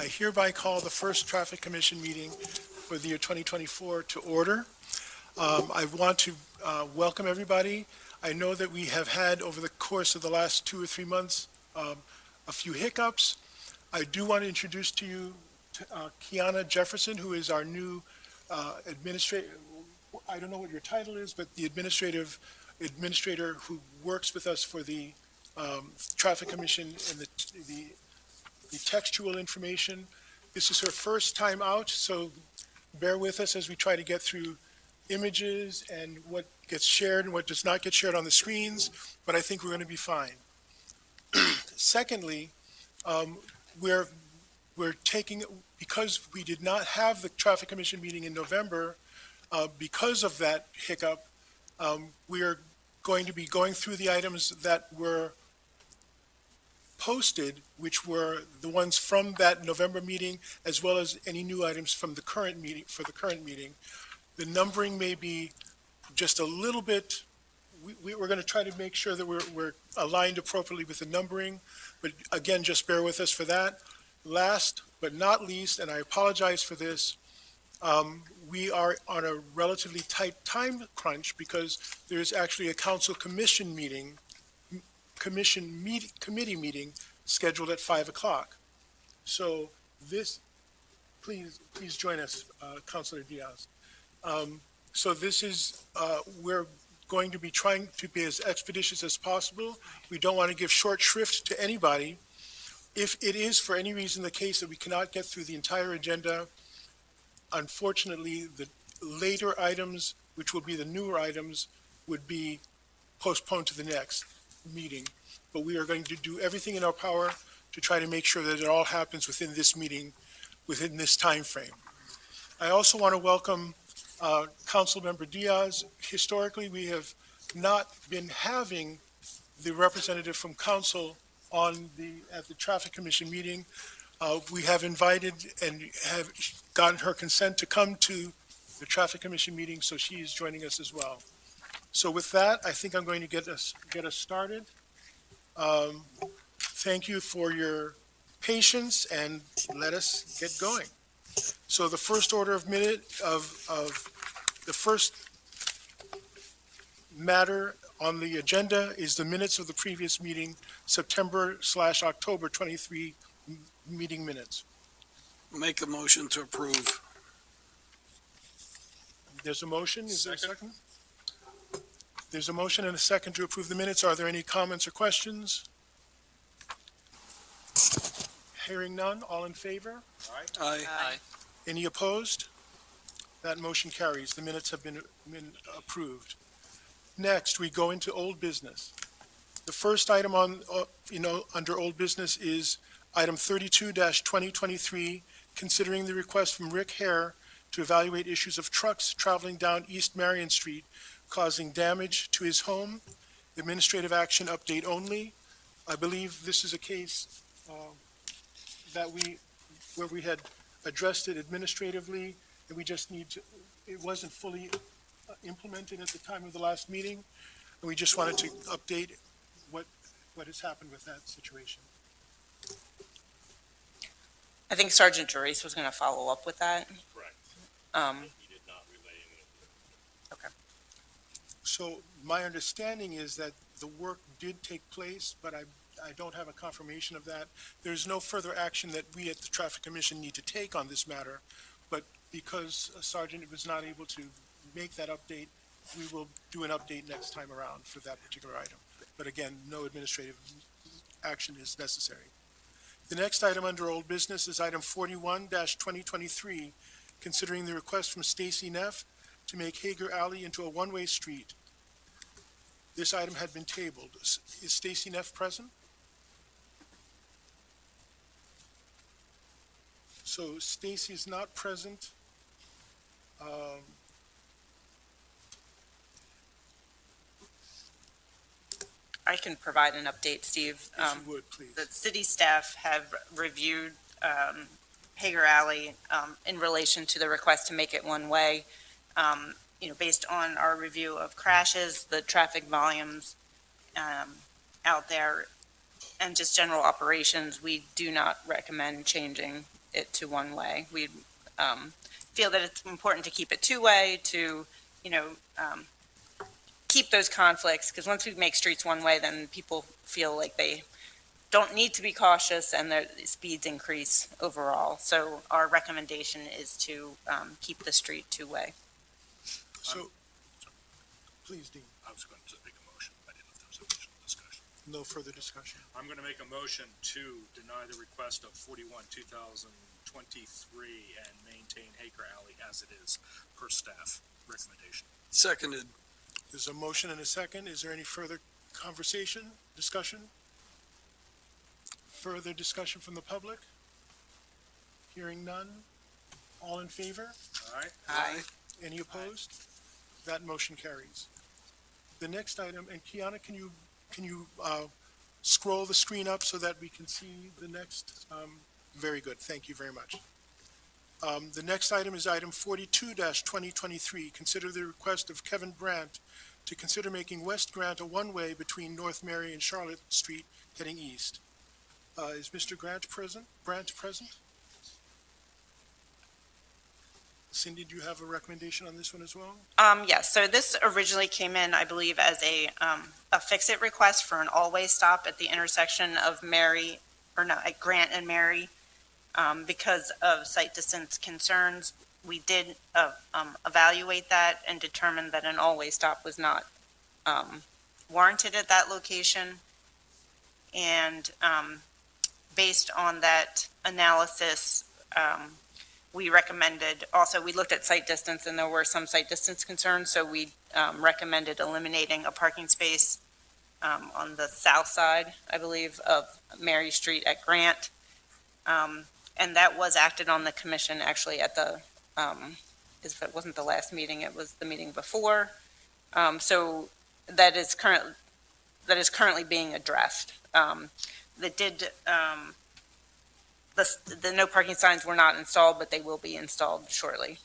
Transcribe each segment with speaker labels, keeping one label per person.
Speaker 1: I hereby call the first Traffic Commission meeting for the year 2024 to order. I want to welcome everybody. I know that we have had, over the course of the last 2 or 3 months, a few hiccups. I do want to introduce to you Kiana Jefferson, who is our new administrator. I don't know what your title is, but the administrator who works with us for the Traffic Commission and the textual information. This is her first time out, so bear with us as we try to get through images and what gets shared and what does not get shared on the screens, but I think we're going to be fine. Secondly, we're taking, because we did not have the Traffic Commission meeting in November, because of that hiccup, we are going to be going through the items that were posted, which were the ones from that November meeting, as well as any new items from the current meeting, for the current meeting. The numbering may be just a little bit, we're going to try to make sure that we're aligned appropriately with the numbering, but again, just bear with us for that. Last but not least, and I apologize for this, we are on a relatively tight time crunch because there is actually a council committee meeting scheduled at 5 o'clock. So this, please join us, Councilor Diaz. So this is, we're going to be trying to be as expeditious as possible. We don't want to give short shrift to anybody. If it is for any reason the case that we cannot get through the entire agenda, unfortunately, the later items, which will be the newer items, would be postponed to the next meeting. But we are going to do everything in our power to try to make sure that it all happens within this meeting, within this time frame. I also want to welcome Councilmember Diaz. Historically, we have not been having the representative from council at the Traffic Commission meeting. We have invited and have gotten her consent to come to the Traffic Commission meeting, so she is joining us as well. So with that, I think I'm going to get us started. Thank you for your patience, and let us get going. So the first order of the first matter on the agenda is the minutes of the previous meeting, September/October 23 meeting minutes.
Speaker 2: Make a motion to approve.
Speaker 1: There's a motion. Is there a second? There's a motion and a second to approve the minutes. Are there any comments or questions? Hearing none. All in favor?
Speaker 2: Aye.
Speaker 1: Any opposed? That motion carries. The minutes have been approved. Next, we go into old business. The first item on, under old business is item 32-2023, considering the request from Rick Hare to evaluate issues of trucks traveling down East Marion Street causing damage to his home. Administrative action update only. I believe this is a case where we had addressed it administratively, and we just need to, it wasn't fully implemented at the time of the last meeting, and we just wanted to update what has happened with that situation.
Speaker 3: I think Sergeant Jerice was going to follow up with that.
Speaker 4: Correct. He did not relay any of the.
Speaker 3: Okay.
Speaker 1: So my understanding is that the work did take place, but I don't have a confirmation of that. There's no further action that we at the Traffic Commission need to take on this matter, but because Sergeant was not able to make that update, we will do an update next time around for that particular item. But again, no administrative action is necessary. The next item under old business is item 41-2023, considering the request from Stacy Neff to make Hager Alley into a one-way street. This item had been tabled. Is Stacy Neff present? So Stacy is not present.
Speaker 3: I can provide an update, Steve.
Speaker 1: If you would, please.
Speaker 3: The city staff have reviewed Hager Alley in relation to the request to make it one way. Based on our review of crashes, the traffic volumes out there, and just general operations, we do not recommend changing it to one-way. We feel that it's important to keep it two-way to, keep those conflicts, because once we make streets one-way, then people feel like they don't need to be cautious and their speeds increase overall. So our recommendation is to keep the street two-way.
Speaker 1: So, please, Dean,
Speaker 4: I was going to make a motion. I didn't know if there was additional discussion.
Speaker 1: no further discussion.
Speaker 4: I'm going to make a motion to deny the request of 41, 2023 and maintain Hager Alley as it is per staff recommendation.
Speaker 2: Seconded.
Speaker 1: There's a motion and a second. Is there any further conversation, discussion? Further discussion from the public? Hearing none. All in favor?
Speaker 4: All right?
Speaker 2: Aye.
Speaker 1: Any opposed? That motion carries. The next item, and Kiana, can you scroll the screen up so that we can see the next? Very good. Thank you very much. The next item is item 42-2023. Consider the request of Kevin Brandt to consider making West Grant a one-way between North Mary and Charlotte Street heading east. Is Mr. Brandt present? Cindy, do you have a recommendation on this one as well?
Speaker 3: Yes, so this originally came in, I believe, as a fix-it request for an all-way stop at the intersection of at Grant and Mary. Because of site distance concerns, we did evaluate that and determined that an all-way stop was not warranted at that location. And based on that analysis, we recommended, also, we looked at site distance and there were some site distance concerns, so we recommended eliminating a parking space on the south side, I believe, of Mary Street at Grant. And that was acted on the commission actually at the, if it wasn't the last meeting, it was the meeting before. So that is currently being addressed. The no parking signs were not installed, but they will be installed shortly.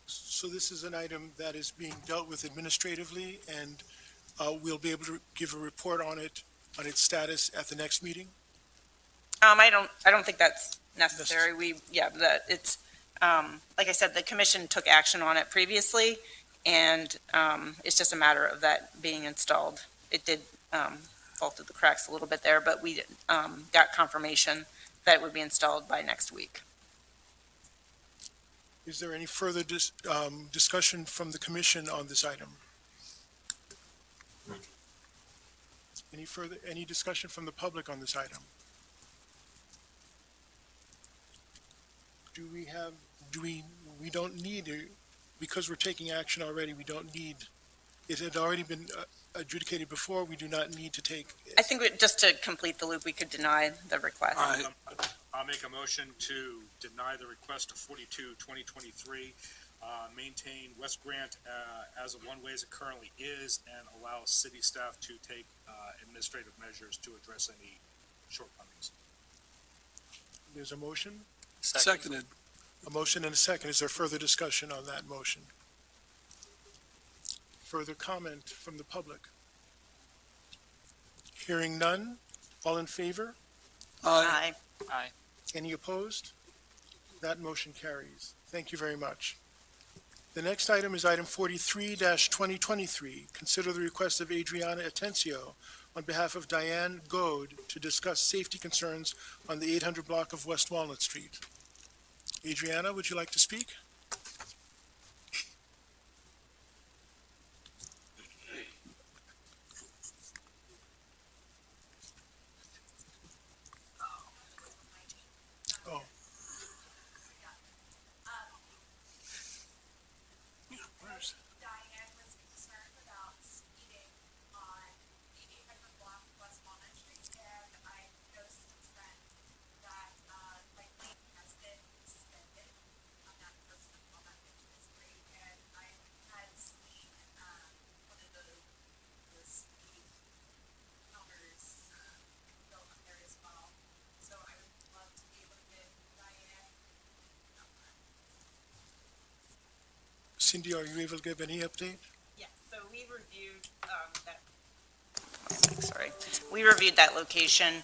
Speaker 1: So this is an item that is being dealt with administratively, and we'll be able to give a report on its status at the next meeting?
Speaker 3: I don't think that's necessary. It's, like I said, the commission took action on it previously, and it's just a matter of that being installed. It did fall through the cracks a little bit there, but we got confirmation that it would be installed by next week.
Speaker 1: Is there any further discussion from the commission on this item? Any discussion from the public on this item? We don't need, because we're taking action already, we don't need, it had already been adjudicated before, we do not need to take.
Speaker 3: I think just to complete the loop, we could deny the request.
Speaker 2: Aye.
Speaker 4: I'll make a motion to deny the request of 42, 2023, maintain West Grant as a one-way as it currently is, and allow city staff to take administrative measures to address any shortcomings.
Speaker 1: There's a motion?
Speaker 2: Seconded.
Speaker 1: A motion and a second. Is there further discussion on that motion? Further comment from the public? Hearing none. All in favor?
Speaker 2: Aye.
Speaker 3: Aye.
Speaker 1: Any opposed? That motion carries. Thank you very much. The next item is item 43-2023. Consider the request of Adriana Atencio on behalf of Diane Goad to discuss safety concerns on the 800 block of West Walnut Street. Adriana, would you like to speak? Oh. Where's-
Speaker 5: Diane was concerned about speeding on the 800 block of West Walnut Street, and I know since then that, my lane has been suspended on that first of Walnut, which is great, and I had seen, one of the speed counters, built up there as well, so I would love to be able to give Diane a number.
Speaker 1: Cindy, are you able to give any update?
Speaker 3: Yes, so we reviewed We reviewed that location,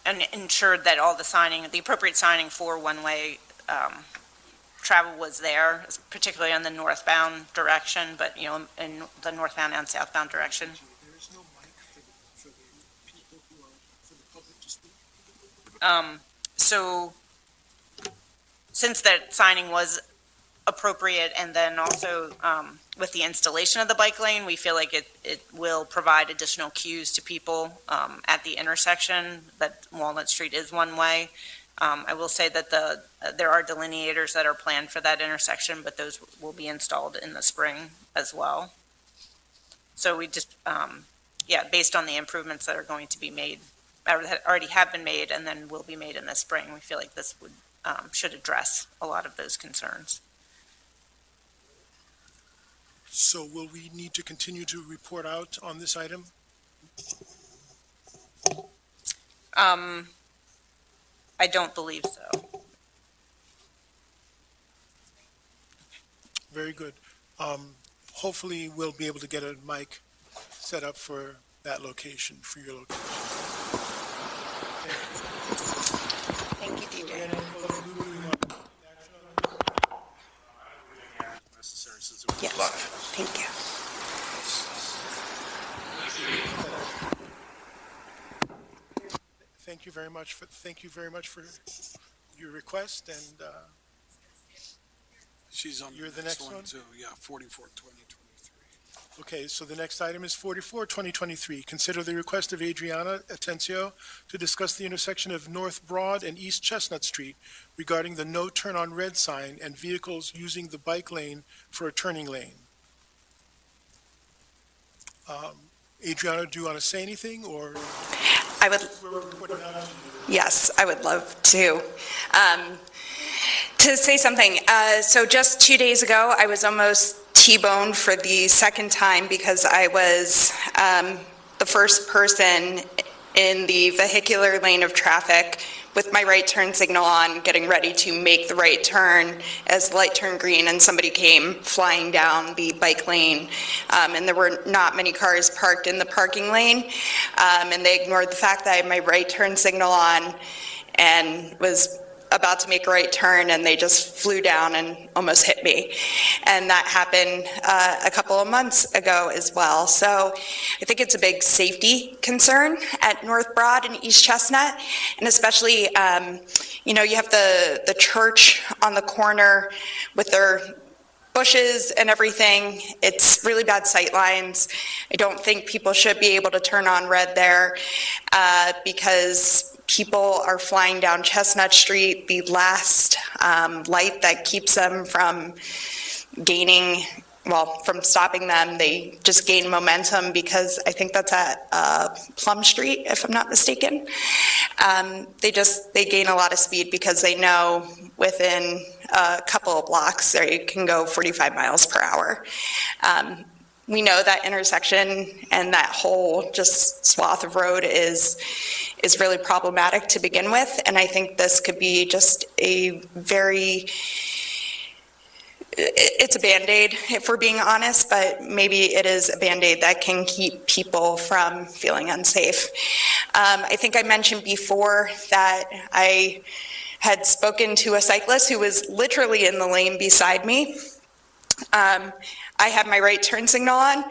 Speaker 3: and ensured that all the signing, the appropriate signing for one-way travel was there, particularly on the northbound direction, but, in the northbound and southbound direction.
Speaker 1: There is no mic for the people who are, for the public to speak.
Speaker 3: So since that signing was appropriate, and then also with the installation of the bike lane, we feel like it will provide additional cues to people at the intersection that Walnut Street is one way. I will say that there are delineators that are planned for that intersection, but those will be installed in the spring as well. So we just, based on the improvements that are going to be made, or that already have been made and then will be made in the spring, we feel like this should address a lot of those concerns.
Speaker 1: So will we need to continue to report out on this item?
Speaker 3: I don't believe so.
Speaker 1: Very good. Hopefully, we'll be able to get a mic set up for that location, for your location.
Speaker 3: Thank you, DJ.
Speaker 4: Necessary since it was
Speaker 6: Yes, thank you.
Speaker 1: Thank you very much for your request, and
Speaker 2: She's on
Speaker 1: You're
Speaker 2: the
Speaker 1: the
Speaker 2: next
Speaker 1: next
Speaker 2: one
Speaker 1: one?
Speaker 2: too. Yeah, 44, 2023.
Speaker 1: okay, so the next item is 44, 2023. Consider the request of Adriana Atencio to discuss the intersection of North Broad and East Chestnut Street regarding the no turn on red sign and vehicles using the bike lane for a turning lane. Adriana, do you want to say anything, or
Speaker 6: I would,
Speaker 1: we're reporting out?
Speaker 6: yes, I would love to. To say something, so just 2 days ago, I was almost T-boned for the second time because I was the first person in the vehicular lane of traffic with my right turn signal on, getting ready to make the right turn as the light turned green and somebody came flying down the bike lane. And there were not many cars parked in the parking lane. And they ignored the fact that I had my right turn signal on and was about to make a right turn, and they just flew down and almost hit me. And that happened a couple of months ago as well. So I think it's a big safety concern at North Broad and East Chestnut, and especially, you have the church on the corner with their bushes and everything. It's really bad sight lines. I don't think people should be able to turn on red there because people are flying down Chestnut Street, the last light that keeps them from from stopping them. They just gain momentum because I think that's at Plum Street, if I'm not mistaken. They gain a lot of speed because they know within a couple of blocks they can go 45 miles per hour. We know that intersection and that whole just swath of road is really problematic to begin with, and I think this could be just it's a Band-Aid if we're being honest, but maybe it is a Band-Aid that can keep people from feeling unsafe. I think I mentioned before that I had spoken to a cyclist who was literally in the lane beside me. I had my right turn signal on,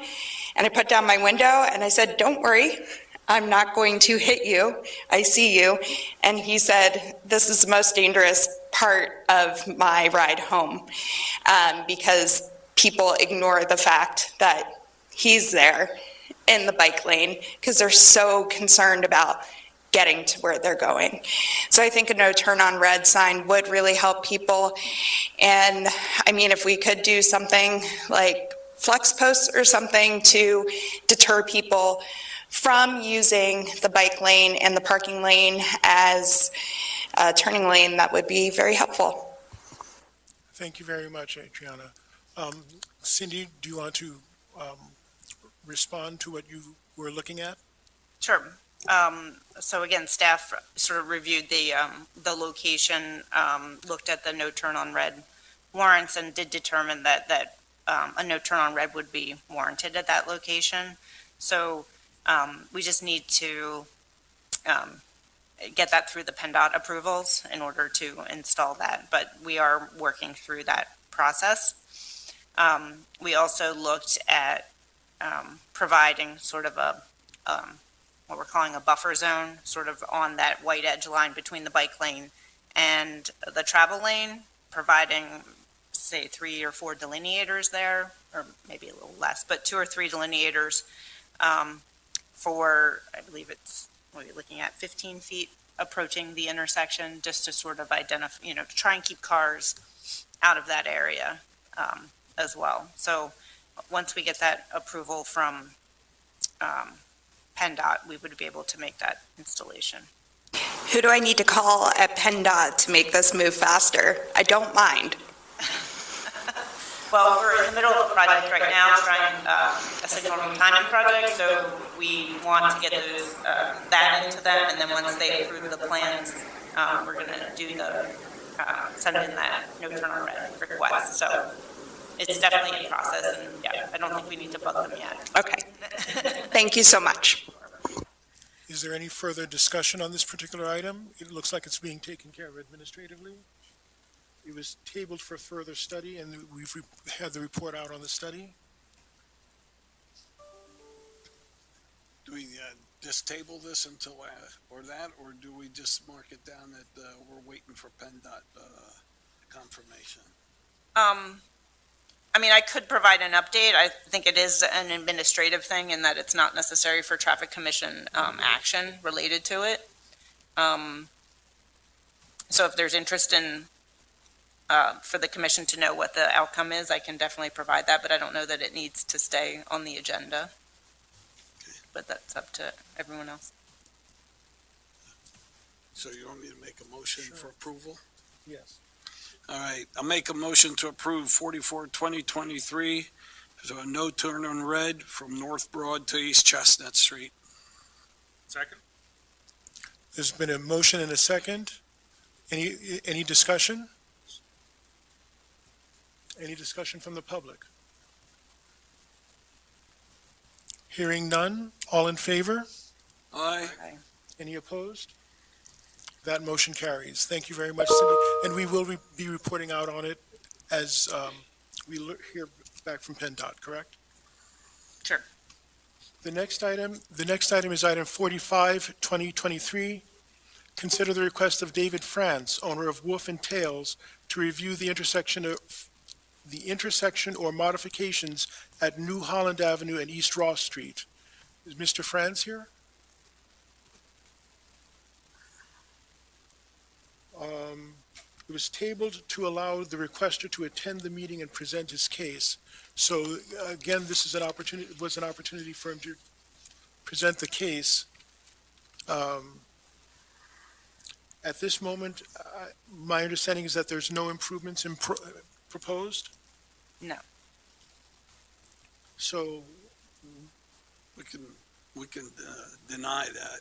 Speaker 6: and I put down my window and I said, "Don't worry, I'm not going to hit you. I see you." And he said, "This is the most dangerous part of my ride home," because people ignore the fact that he's there in the bike lane because they're so concerned about getting to where they're going. So I think a no turn on red sign would really help people. And I mean, if we could do something like flex posts or something to deter people from using the bike lane and the parking lane as a turning lane, that would be very helpful.
Speaker 1: Thank you very much, Adriana. Cindy, do you want to respond to what you were looking at?
Speaker 3: Sure. So again, staff sort of reviewed the location, looked at the no turn on red warrants, and did determine that a no turn on red would be warranted at that location. So we just need to get that through the PennDOT approvals in order to install that, but we are working through that process. We also looked at providing sort of a, what we're calling a buffer zone, sort of on that white edge line between the bike lane and the travel lane, providing, say, 3 or 4 delineators there, or maybe a little less, but 2 or 3 delineators for, I believe it's, what are you looking at, 15 feet approaching the intersection, just to sort of identify, to try and keep cars out of that area as well. So once we get that approval from PennDOT, we would be able to make that installation.
Speaker 6: Who do I need to call at PennDOT to make this move faster? I don't mind.
Speaker 3: Well, we're in the middle of a project right now, trying a signal timing project, so we want to get those, that into them, and then once they approve the plans, we're going to do the, send in that no turn on red request. So it's definitely in process, and yeah, I don't think we need to bug them yet.
Speaker 6: Okay. Thank you so much.
Speaker 1: Is there any further discussion on this particular item? It looks like it's being taken care of administratively. It was tabled for further study, and we've had the report out on the study.
Speaker 2: Do we just table this until, or that, or do we just mark it down that we're waiting for PennDOT confirmation?
Speaker 3: I mean, I could provide an update. I think it is an administrative thing in that it's not necessary for traffic commission action related to it. So if there's interest in, for the commission to know what the outcome is, I can definitely provide that, but I don't know that it needs to stay on the agenda. But that's up to everyone else.
Speaker 2: So you want me to make a motion for approval?
Speaker 1: Yes.
Speaker 2: All right, I'll make a motion to approve 44-2023, so a no turn on red from North Broad to East Chestnut Street.
Speaker 4: Second?
Speaker 1: There's been a motion and a second. Any discussion? Any discussion from the public? Hearing none. All in favor?
Speaker 2: Aye.
Speaker 1: Any opposed? That motion carries. Thank you very much, Cindy. And we will be reporting out on it as we hear back from PennDOT, correct?
Speaker 3: Sure.
Speaker 1: The next item is item 45, 2023. Consider the request of David France, owner of Wolf and Tails, to review the intersection or modifications at New Holland Avenue and East Ross Street. Is Mr. France here? It was tabled to allow the requester to attend the meeting and present his case. So again, this is an opportunity for him to present the case. At this moment, my understanding is that there's no improvements proposed.
Speaker 3: No.
Speaker 1: So
Speaker 2: We can deny that.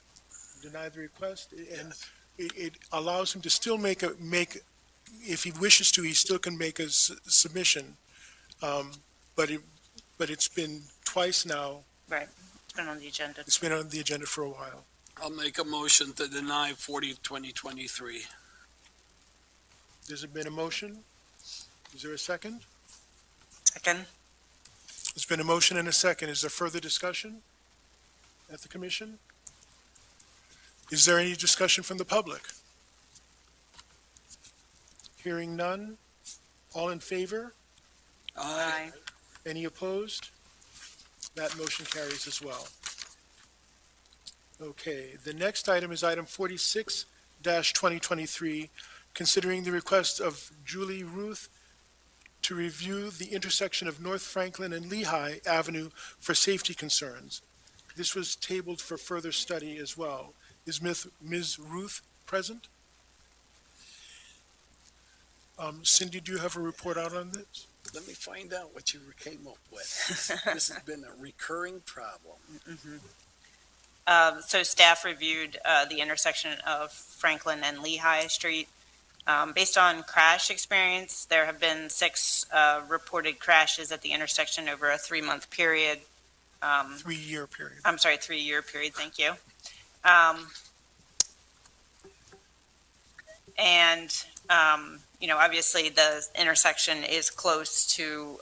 Speaker 1: deny the request, and
Speaker 2: Yes.
Speaker 1: it allows him to still make, if he wishes to, he still can make a submission. But it's been twice now.
Speaker 3: Right. It's been on the agenda.
Speaker 1: It's been on the agenda for a while.
Speaker 2: I'll make a motion to deny 40-2023.
Speaker 1: There's been a motion. Is there a second?
Speaker 3: Second.
Speaker 1: There's been a motion and a second. Is there further discussion at the commission? Is there any discussion from the public? Hearing none. All in favor?
Speaker 2: Aye.
Speaker 1: Any opposed? That motion carries as well. Okay, the next item is item 46-2023, considering the request of Julie Ruth to review the intersection of North Franklin and Lehigh Avenue for safety concerns. This was tabled for further study as well. Is Ms. Ruth present? Cindy, do you have a report out on this?
Speaker 2: Let me find out what you came up with. This has been a recurring problem.
Speaker 3: So staff reviewed the intersection of Franklin and Lehigh Street. Based on crash experience, there have been 6 reported crashes at the intersection over a 3-month period.
Speaker 1: 3-year period.
Speaker 3: I'm sorry, 3-year period, thank you. And, obviously the intersection is close to,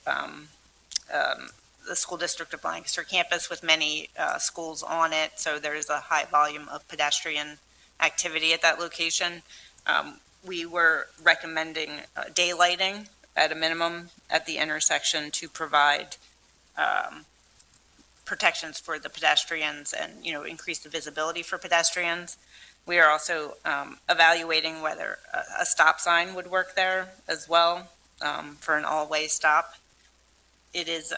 Speaker 3: the school district of Lancaster campus with many, schools on it. So there is a high volume of pedestrian activity at that location. We were recommending daylighting at a minimum at the intersection to provide protections for the pedestrians and, increase the visibility for pedestrians. We are also evaluating whether a stop sign would work there as well for an all-way stop. It is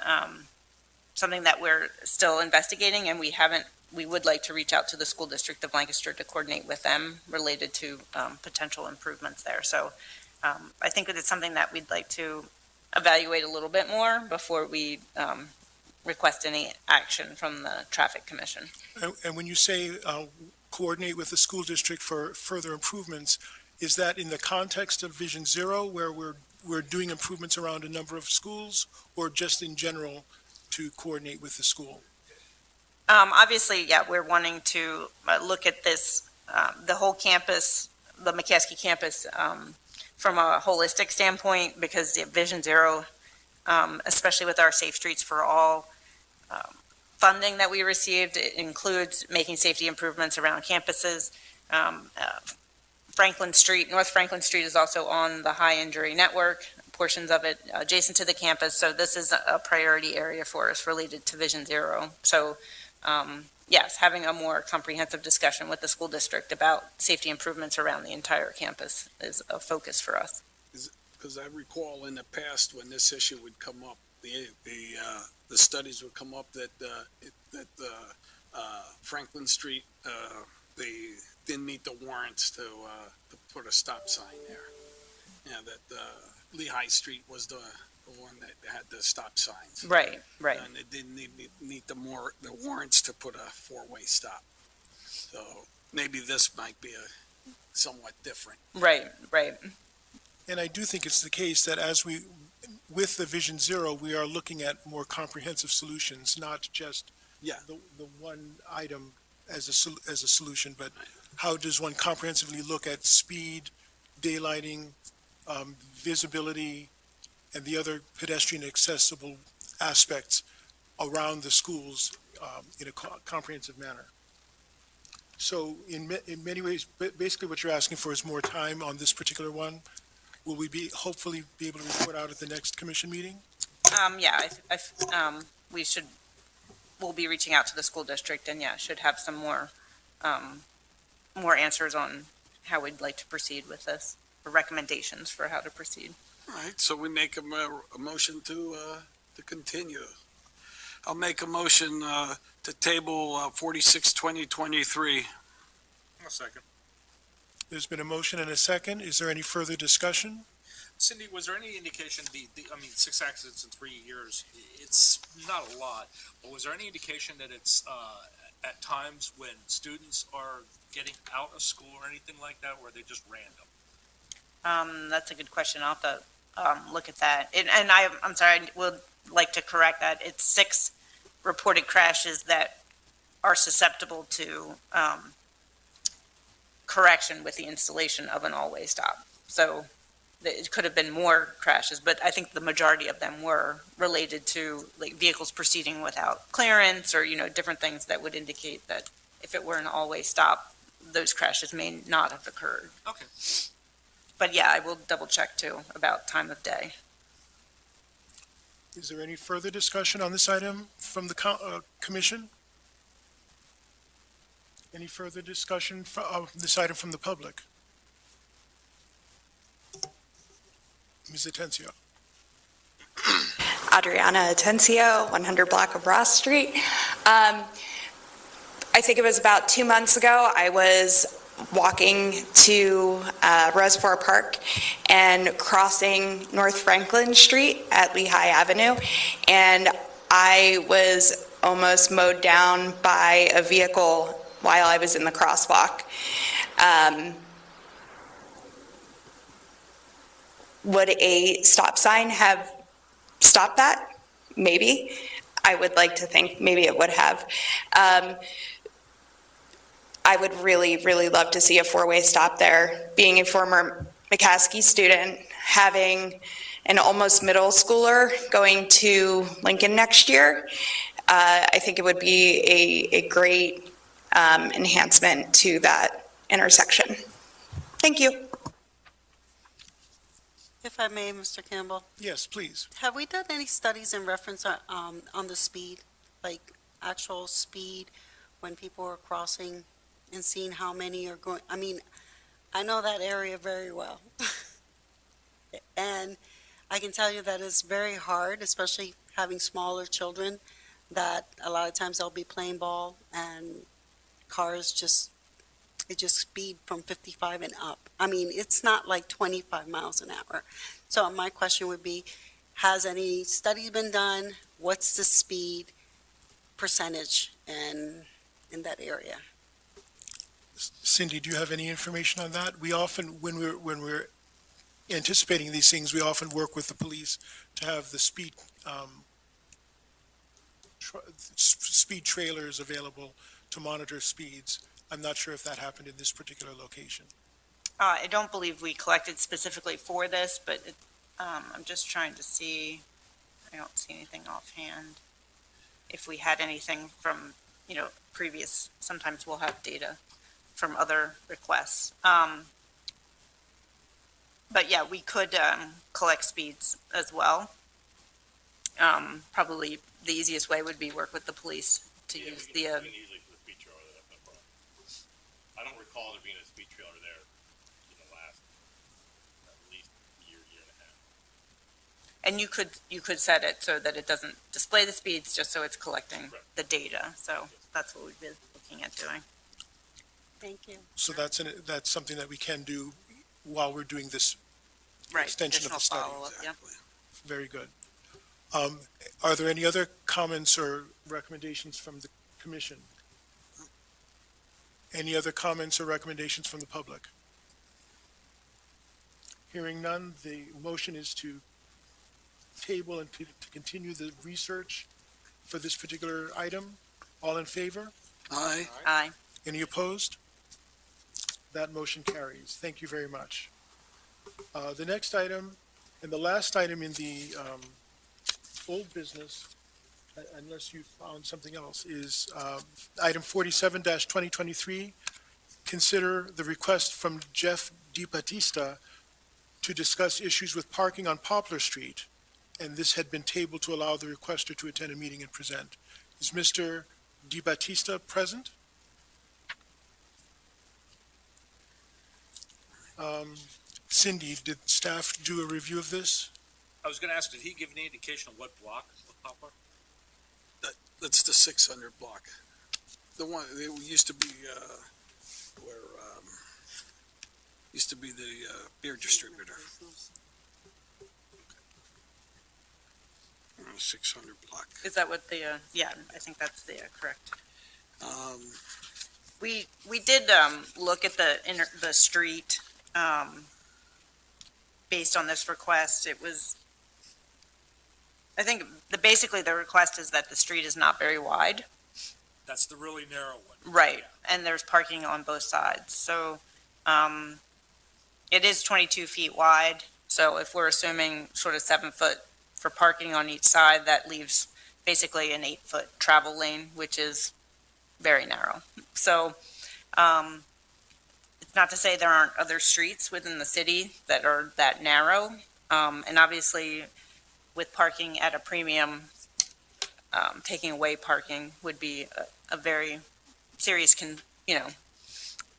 Speaker 3: something that we're still investigating, and we would like to reach out to the school district of Lancaster to coordinate with them related to potential improvements there. So I think that it's something that we'd like to evaluate a little bit more before we request any action from the Traffic Commission.
Speaker 1: And when you say coordinate with the school district for further improvements, is that in the context of Vision Zero, where we're doing improvements around a number of schools, or just in general to coordinate with the school?
Speaker 3: Obviously, yeah, we're wanting to look at this, the whole campus, the McCaskey campus, from a holistic standpoint, because the Vision Zero, especially with our Safe Streets for All funding that we received, it includes making safety improvements around campuses. Franklin Street, North Franklin Street is also on the high injury network, portions of it adjacent to the campus. So this is a priority area for us related to Vision Zero. So yes, having a more comprehensive discussion with the school district about safety improvements around the entire campus is a focus for us.
Speaker 2: Because I recall in the past when this issue would come up, the studies would come up that Franklin Street, they didn't meet the warrants to put a stop sign there. Yeah, that Lehigh Street was the one that had the stop signs.
Speaker 3: Right.
Speaker 2: And it didn't meet the warrants to put a four-way stop. So maybe this might be somewhat different.
Speaker 3: Right.
Speaker 1: And I do think it's the case that with the Vision Zero, we are looking at more comprehensive solutions, not just
Speaker 2: Yeah.
Speaker 1: the one item as a solution, but how does one comprehensively look at speed, daylighting, visibility, and the other pedestrian accessible aspects around the schools in a comprehensive manner. So in many ways, basically what you're asking for is more time on this particular one. Will we hopefully be able to report out at the next commission meeting?
Speaker 3: Yeah, we'll be reaching out to the school district and should have some more answers on how we'd like to proceed with this, or recommendations for how to proceed.
Speaker 2: All right, so we make a motion to continue. I'll make a motion to table 46-2023.
Speaker 4: A second.
Speaker 1: There's been a motion and a second. Is there any further discussion?
Speaker 4: Cindy, was there any indication, 6 accidents in 3 years, it's not a lot, but was there any indication that it's at times when students are getting out of school or anything like that, or are they just random?
Speaker 3: That's a good question. I'll have to look at that. And I'm sorry, I would like to correct that. It's 6 reported crashes that are susceptible to correction with the installation of an all-way stop. So it could have been more crashes, but I think the majority of them were related to vehicles proceeding without clearance or, different things that would indicate that if it were an all-way stop, those crashes may not have occurred.
Speaker 4: Okay.
Speaker 3: But yeah, I will double check too about time of day.
Speaker 1: Is there any further discussion on this item from the commission? Any further discussion of this item from the public? Ms. Atencio.
Speaker 6: Adriana Atencio, 100 block of Ross Street. I think it was about 2 months ago, I was walking to Reservoir Park and crossing North Franklin Street at Lehigh Avenue, and I was almost mowed down by a vehicle while I was in the crosswalk. Would a stop sign have stopped that? Maybe. I would like to think maybe it would have. I would really, really love to see a four-way stop there. Being a former McCaskey student, having an almost middle schooler going to Lincoln next year, I think it would be a great enhancement to that intersection. Thank you.
Speaker 7: If I may, Mr. Campbell,
Speaker 1: Yes, please.
Speaker 7: have we done any studies in reference on the speed, like actual speed when people are crossing and seeing how many are going? I mean, I know that area very well. And I can tell you that it's very hard, especially having smaller children, that a lot of times they'll be playing ball and cars just speed from 55 and up. I mean, it's not like 25 miles an hour. So my question would be, has any study been done? What's the speed percentage in that area?
Speaker 1: Cindy, do you have any information on that? We often, when we're anticipating these things, we often work with the police to have the speed trailers available to monitor speeds. I'm not sure if that happened in this particular location.
Speaker 3: I don't believe we collected specifically for this, but I'm just trying to see, I don't see anything offhand. If we had anything from, previous, sometimes we'll have data from other requests. But yeah, we could collect speeds as well. Probably the easiest way would be work with the police to use the,
Speaker 8: We can easily put a speed trailer there, that's no problem. I don't recall there being a speed trailer there in the last at least year and a half.
Speaker 3: and you could set it so that it doesn't display the speeds, just so it's collecting
Speaker 8: Correct.
Speaker 3: the data. So that's what we've been looking at doing.
Speaker 7: Thank you.
Speaker 1: So that's something that we can do while we're doing this.
Speaker 3: Right,
Speaker 1: Extension of the
Speaker 3: additional
Speaker 1: study.
Speaker 3: follow-up, yeah.
Speaker 1: Very good. Are there any other comments or recommendations from the commission? Any other comments or recommendations from the public? Hearing none, the motion is to table and to continue the research for this particular item. All in favor?
Speaker 2: Aye.
Speaker 3: Aye.
Speaker 1: Any opposed? That motion carries. Thank you very much. The next item, and the last item in the old business, unless you found something else, is item 47-2023. Consider the request from Jeff DiBattista to discuss issues with parking on Poplar Street, and this had been tabled to allow the requester to attend a meeting and present. Is Mr. DiBattista present? Cindy, did staff do a review of this?
Speaker 4: I was gonna ask, did he give any indication of what block of Poplar?
Speaker 2: That's the 600 block. The one, it used to be, where, used to be the beer distributor. 600 block.
Speaker 3: Is that what the, yeah, I think that's the correct. We did look at the street based on this request. It was, I think, basically the request is that the street is not very wide.
Speaker 4: That's the really narrow one.
Speaker 3: Right, and there's parking on both sides. So it is 22 feet wide. So if we're assuming sort of 7 foot for parking on each side, that leaves basically an 8-foot travel lane, which is very narrow. So it's not to say there aren't other streets within the city that are that narrow. And obviously, with parking at a premium, taking away parking would be a very serious,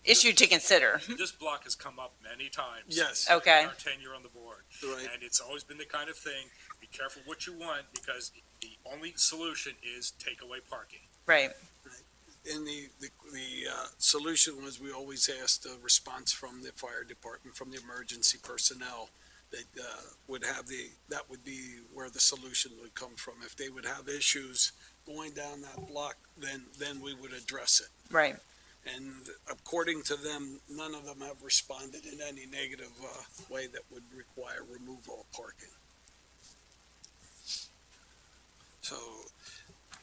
Speaker 3: issue to consider.
Speaker 4: This block has come up many times.
Speaker 2: Yes.
Speaker 3: Okay.
Speaker 4: In our tenure on the board.
Speaker 2: Right.
Speaker 4: And it's always been the kind of thing, be careful what you want, because the only solution is take away parking.
Speaker 3: Right.
Speaker 2: And the solution was, we always asked a response from the fire department, from the emergency personnel, that would have that would be where the solution would come from. If they would have issues going down that block, then we would address it.
Speaker 3: Right.
Speaker 2: And according to them, none of them have responded in any negative way that would require removal of parking. So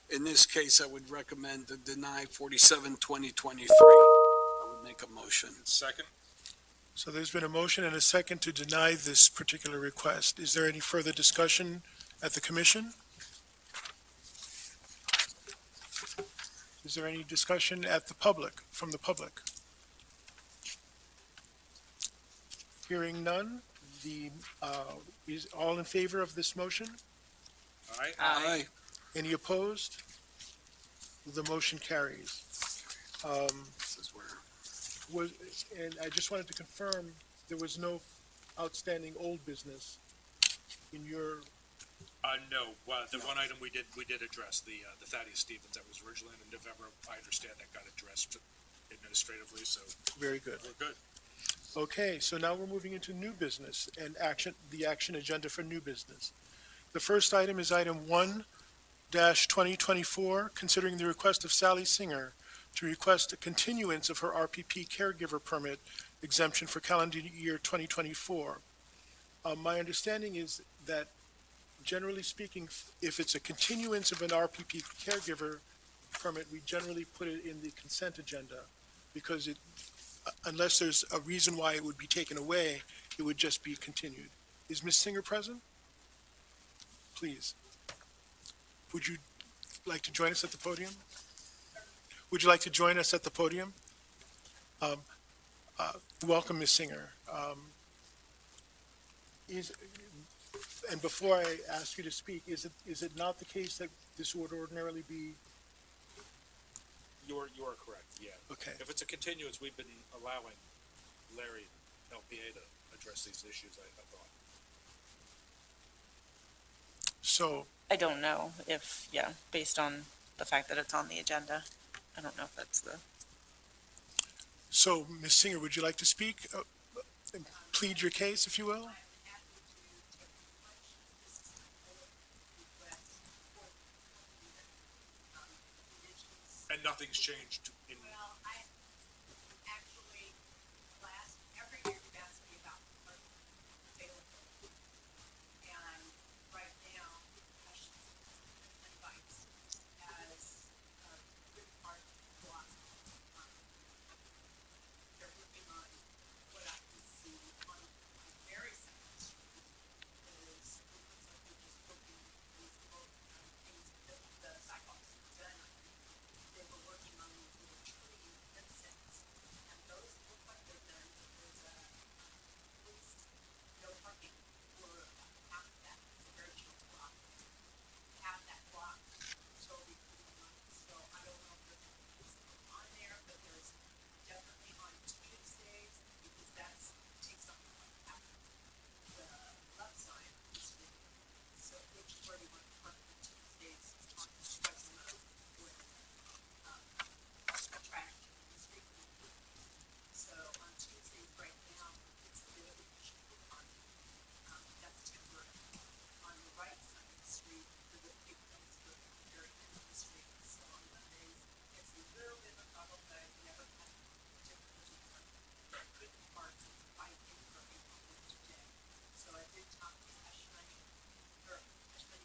Speaker 2: in this case, I would recommend to deny 47-2023. make a motion.
Speaker 4: Second?
Speaker 1: So there's been a motion and a second to deny this particular request. Is there any further discussion at the commission? Is there any discussion at the public, from the public? Hearing none, is all in favor of this motion?
Speaker 4: Aye.
Speaker 2: Aye.
Speaker 1: Any opposed? The motion carries.
Speaker 2: This is where,
Speaker 1: And I just wanted to confirm, there was no outstanding old business in your,
Speaker 4: No, the one item we did address, the Thaddeus Stevens, that was originally in November. I understand that got addressed administratively, so
Speaker 1: very good.
Speaker 4: we're good.
Speaker 1: Okay, so now we're moving into new business and the action agenda for new business. The first item is item 1-2024, considering the request of Sally Singer to request a continuance of her RPP caregiver permit exemption for calendar year 2024. My understanding is that, generally speaking, if it's a continuance of an RPP caregiver permit, we generally put it in the consent agenda, because unless there's a reason why it would be taken away, it would just be continued. Is Ms. Singer present? Please. Would you like to join us at the podium? Would you like to join us at the podium? Welcome, Ms. Singer. And before I ask you to speak, is it not the case that this would ordinarily be?
Speaker 4: You are correct, yeah.
Speaker 1: Okay.
Speaker 4: If it's a continuance, we've been allowing Larry LPA to address these issues, I thought.
Speaker 1: So,
Speaker 3: I don't know if, based on the fact that it's on the agenda, I don't know if that's
Speaker 1: Ms. Singer, would you like to speak? And plead your case, if you will?
Speaker 4: And nothing's changed in,
Speaker 5: Well, I actually, every year you've asked me about availability. And right now, questions and bites as a good part of the block. They're working on what I can see on very second street is, it looks like they're just looking at these little things that the sidewalks are done. They were working on these little tree insects, and those look like they're done, but there's at least no parking for about half of that, it's a very short block. Half that block totally cleaned up, so I don't know if there's anything on there, but there's definitely on Tuesdays, because takes up like half the left side of the street. So which is where we want to park on Tuesdays on twice a month with trash in the street. So on Tuesdays right now, it's available for cheaper parking. That's temporary. On the right side of the street, for the big dumpster at the very end of the street. So on Mondays, it's a little bit of a problem, but I've never had difficulty parking. I couldn't park by any parking lot today. So I did talk to Ashland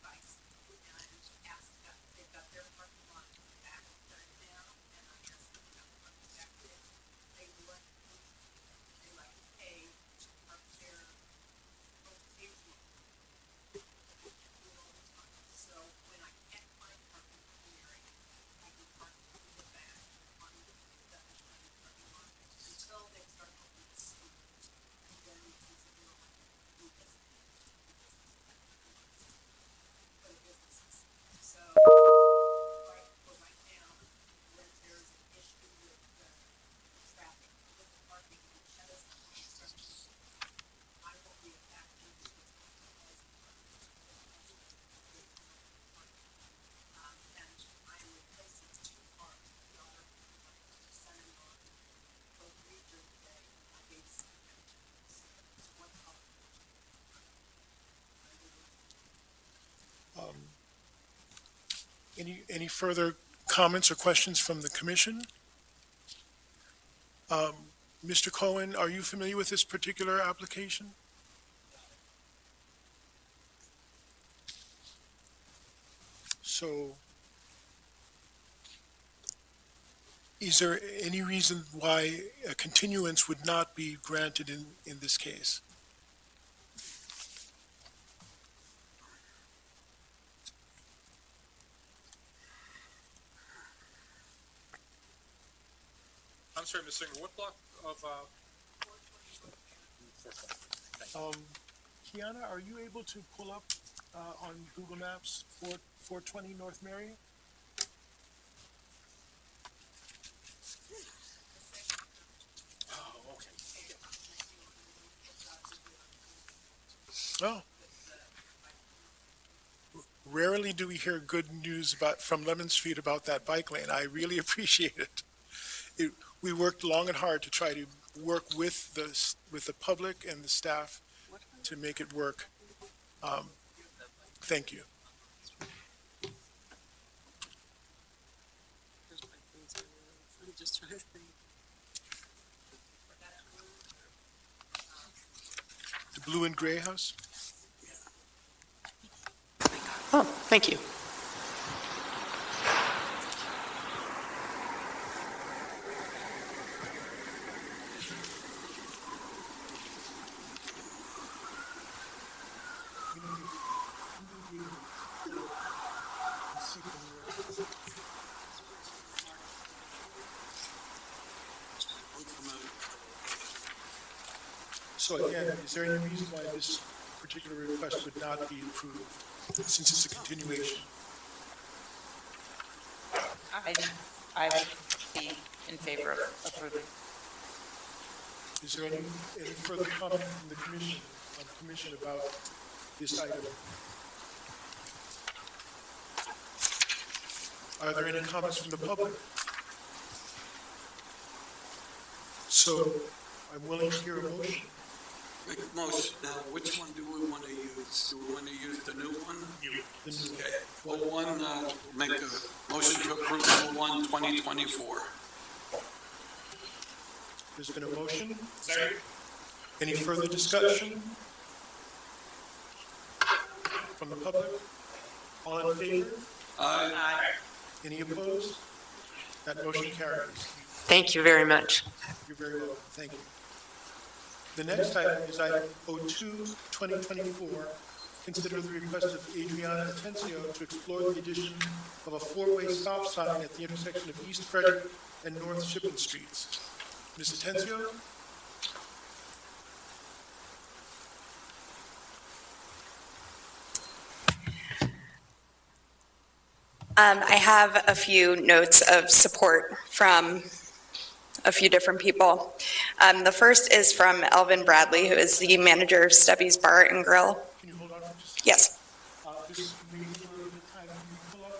Speaker 5: Vice and asked that they've got their parking lot back done now, and I asked them about parking back there. They like to pay to park there occasionally. They can't do it all the time. So when I can't find parking in the area, I can park in the back on the Ashland parking lot until they start opening the street. And then we can say, new business. For the businesses. So, right now, when there's an issue with the traffic, with the parking, because of the construction, I will be a factor because and I'm replacing 2 cars, the daughter and son-in-law, both major today, I gave some, so it's 1 car.
Speaker 1: Any further comments or questions from the commission? Mr. Cohen, are you familiar with this particular application? So, Is there any reason why a continuance would not be granted in this case?
Speaker 4: I'm sorry, Ms. Singer, what block of,
Speaker 1: Kiana, are you able to pull up on Google Maps 420 North Marion?
Speaker 2: Oh, okay.
Speaker 1: Oh. Rarely do we hear good news from Lemon Street about that bike lane. I really appreciate it. We worked long and hard to try to work with the public and the staff to make it work. Thank you.
Speaker 7: I'm just trying to think.
Speaker 1: The blue and gray house?
Speaker 9: Oh, thank you.
Speaker 1: So again, is there any reason why this particular request would not be approved, since it's a continuation?
Speaker 3: I would be in favor of approving.
Speaker 1: Is there any further comment from the commission about this item? Are there any comments from the public? So I'm willing to hear a motion.
Speaker 2: Make a motion. Now, which one do we want to use? Do we want to use the new one? Okay. Well, make a motion to approve 01/2024.
Speaker 1: There's been a motion. Any further discussion from the public? All in favor?
Speaker 2: Aye.
Speaker 1: Any opposed? That motion carries.
Speaker 9: Thank you very much.
Speaker 1: You're very welcome. Thank you. The next item is item 02/2024. Consider the request of Adriana Atencio to explore the addition of a four-way stop sign at the intersection of East Frederick and North Shippen Streets. Ms. Atencio?
Speaker 6: I have a few notes of support from a few different people. The first is from Elvin Bradley, who is the manager of Stubby's Bar and Grill.
Speaker 1: Can you hold on for just a second?
Speaker 6: Yes.
Speaker 1: This is maybe a little bit of time. Can you pull up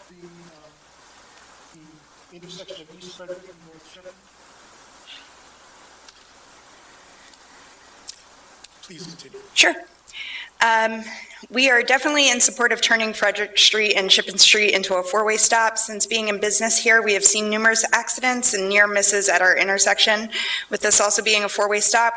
Speaker 1: the intersection of East Frederick and North Shippen? Please continue.
Speaker 6: Sure. We are definitely in support of turning Frederick Street and Shippen Street into a four-way stop. Since being in business here, we have seen numerous accidents and near misses at our intersection. With this also being a four-way stop,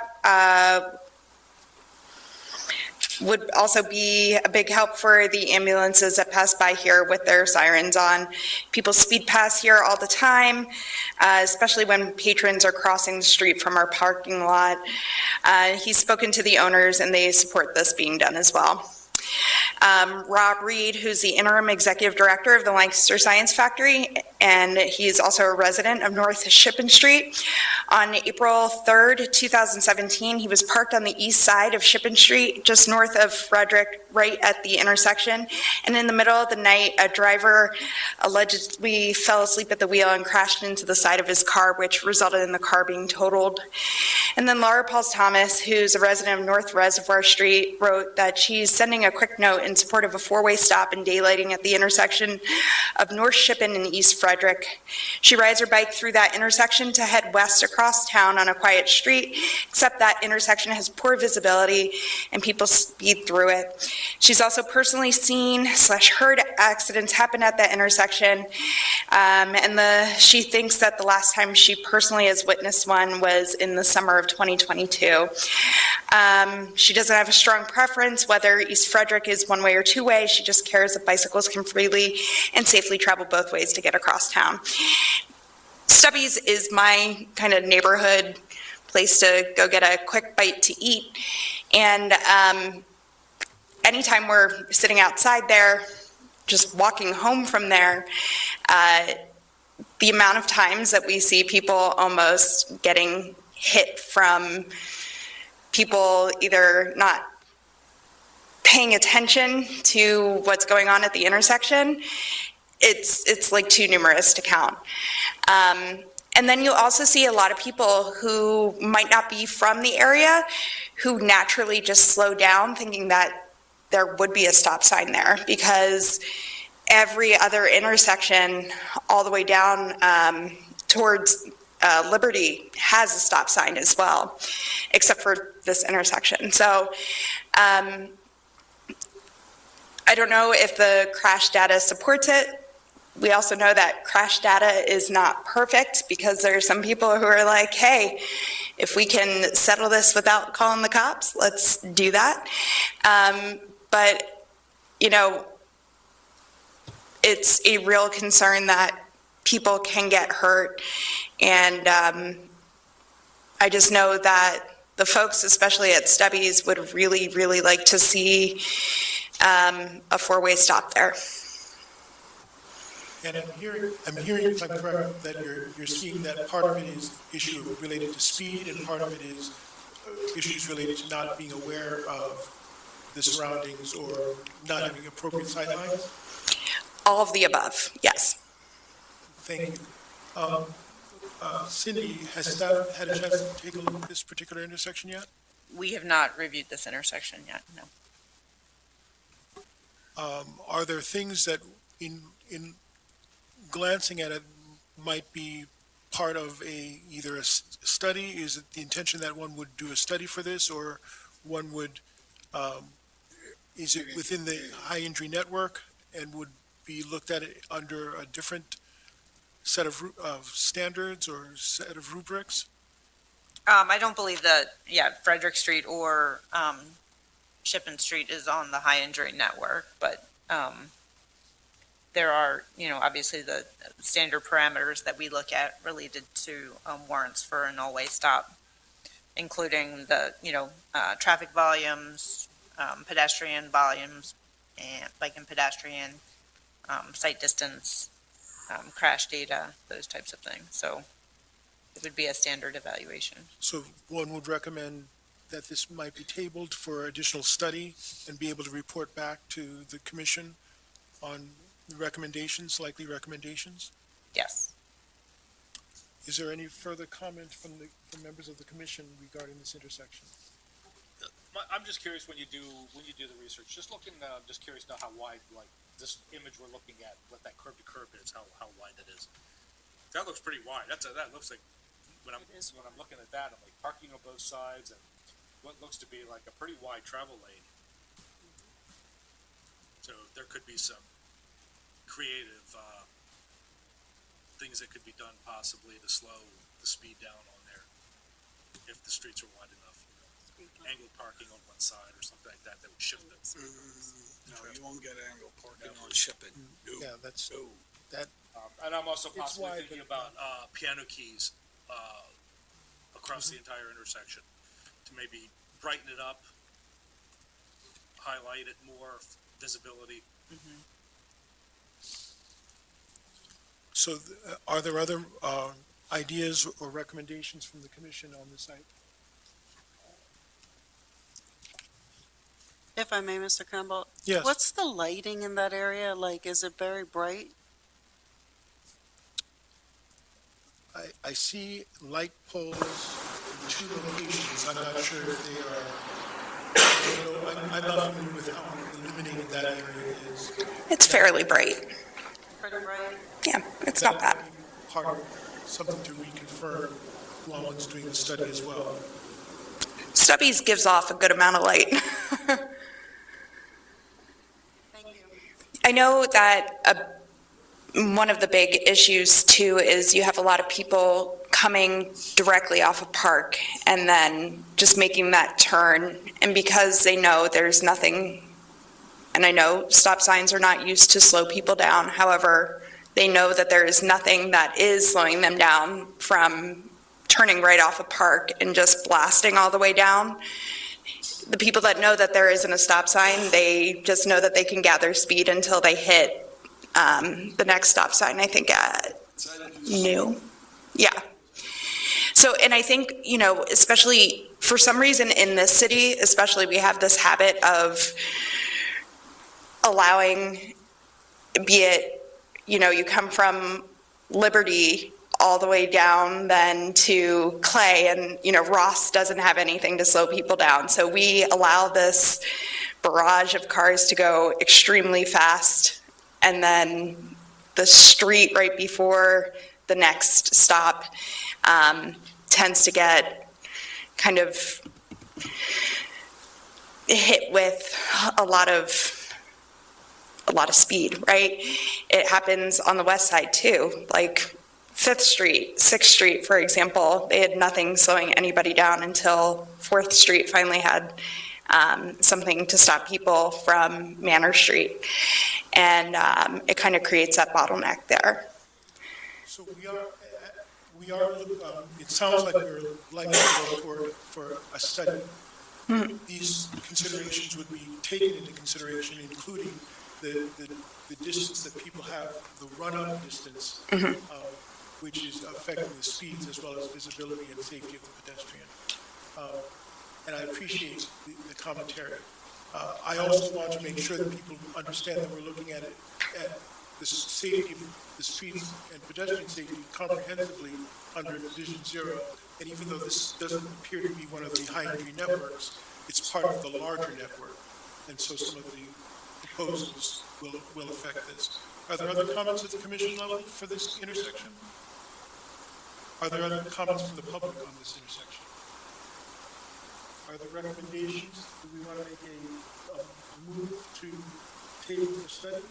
Speaker 6: would also be a big help for the ambulances that pass by here with their sirens on. People speed past here all the time, especially when patrons are crossing the street from our parking lot. He's spoken to the owners and they support this being done as well. Rob Reed, who's the interim executive director of the Lancaster Science Factory, and he's also a resident of North Shippen Street. On April 3rd, 2017, he was parked on the east side of Shippen Street, just north of Frederick, right at the intersection. And in the middle of the night, a driver allegedly fell asleep at the wheel and crashed into the side of his car, which resulted in the car being totaled. And then Laura Pauls Thomas, who's a resident of North Reservoir Street, wrote that she's sending a quick note in support of a four-way stop and daylighting at the intersection of North Shippen and East Frederick. She rides her bike through that intersection to head west across town on a quiet street, except that intersection has poor visibility and people speed through it. She's also personally seen / heard accidents happen at that intersection, she thinks that the last time she personally has witnessed one was in the summer of 2022. She doesn't have a strong preference whether East Frederick is one-way or two-way. She just cares that bicycles can freely and safely travel both ways to get across town. Stubby's is my kind of neighborhood place to go get a quick bite to eat. And anytime we're sitting outside there, just walking home from there, the amount of times that we see people almost getting hit from people either not paying attention to what's going on at the intersection, it's like too numerous to count. And then you also see a lot of people who might not be from the area who naturally just slow down thinking that there would be a stop sign there, because every other intersection all the way down towards Liberty has a stop sign as well, except for this intersection. So I don't know if the crash data supports it. We also know that crash data is not perfect, because there are some people who are like, hey, if we can settle this without calling the cops, let's do that. But, you know, it's a real concern that people can get hurt. And I just know that the folks, especially at Stubby's, would really, really like to see a four-way stop there.
Speaker 1: And I'm hearing, if I'm correct, that you're seeing that part of it is issue related to speed and part of it is issues related to not being aware of the surroundings or not having appropriate sight lines?
Speaker 6: All of the above, yes.
Speaker 1: Thank you. Cindy, has staff had a chance to take a look at this particular intersection yet?
Speaker 3: We have not reviewed this intersection yet, no.
Speaker 1: Are there things that in glancing at it might be part of either a study? Is it the intention that one would do a study for this, or one would, is it within the high injury network and would be looked at it under a different set of standards or set of rubrics?
Speaker 3: I don't believe that, Frederick Street or Shippen Street is on the high injury network, but there are, obviously the standard parameters that we look at related to warrants for an all-way stop, including the, traffic volumes, pedestrian volumes, and bike and pedestrian, sight distance, crash data, those types of things. So it would be a standard evaluation.
Speaker 1: So one would recommend that this might be tabled for additional study and be able to report back to the commission on recommendations, likely recommendations?
Speaker 3: Yes.
Speaker 1: Is there any further comment from members of the commission regarding this intersection?
Speaker 4: I'm just curious when you do the research, just curious to know how wide, like, this image we're looking at, what that curb to curb is, how wide that is. That looks pretty wide. That looks like, when I'm looking at that, I'm like parking on both sides and what looks to be like a pretty wide travel lane. So there could be some creative things that could be done possibly to slow the speed down on there if the streets are wide enough. Angled parking on one side or something like that would shift it.
Speaker 2: No, you won't get angled parking on Shippen. No.
Speaker 1: Yeah, that's,
Speaker 2: No.
Speaker 4: And I'm also
Speaker 1: It's
Speaker 4: possibly
Speaker 1: wide,
Speaker 4: thinking
Speaker 1: but-
Speaker 4: about piano keys across the entire intersection to maybe brighten it up, highlight it more, visibility.
Speaker 1: so are there other ideas or recommendations from the commission on the site?
Speaker 7: If I may, Mr. Campbell,
Speaker 1: Yes.
Speaker 7: what's the lighting in that area? Like, is it very bright?
Speaker 1: I see light poles in two locations. I'm not sure if they are, I'm not familiar with how illuminated that area is.
Speaker 6: It's fairly bright.
Speaker 7: Pretty bright?
Speaker 6: Yeah, it's not bad.
Speaker 1: Part of something to reconfirm while one's doing the study as well.
Speaker 6: Stubby's gives off a good amount of light.
Speaker 7: Thank you.
Speaker 6: I know that one of the big issues too is you have a lot of people coming directly off of Park and then just making that turn. And because they know there's nothing, and I know stop signs are not used to slow people down. However, They know that there is nothing that is slowing them down from turning right off a park and just blasting all the way down. The people that know that there isn't a stop sign, they just know that they can gather speed until they hit the next stop sign, I think at New. Yeah. So, and I think, you know, especially for some reason in this city, especially, we have this habit of allowing, be it, you know, you come from Liberty all the way down then to Clay, and, you know, Ross doesn't have anything to slow people down. So we allow this barrage of cars to go extremely fast, and then the street right before the next stop tends to get kind of hit with a lot of speed, right? It happens on the west side too, like 5th Street, 6th Street, for example. They had nothing slowing anybody down until 4th Street finally had something to stop people from Manor Street. And it kind of creates that bottleneck there.
Speaker 1: So we are, it sounds like we're likely to go for a study. These considerations would be taken into consideration, including the distance that people have, the run-up distance, which is affecting the speeds as well as visibility and safety of the pedestrian. And I appreciate the commentary. I also want to make sure that people understand that we're looking at it, at the safety of the streets and pedestrian safety comprehensively under Division 0. And even though this doesn't appear to be one of the high-degree networks, it's part of the larger network. And so some of the proposals will affect this. Are there other comments at the commission level for this intersection? Are there other comments from the public on this intersection? Are there recommendations? Do we want to make a move to table the study?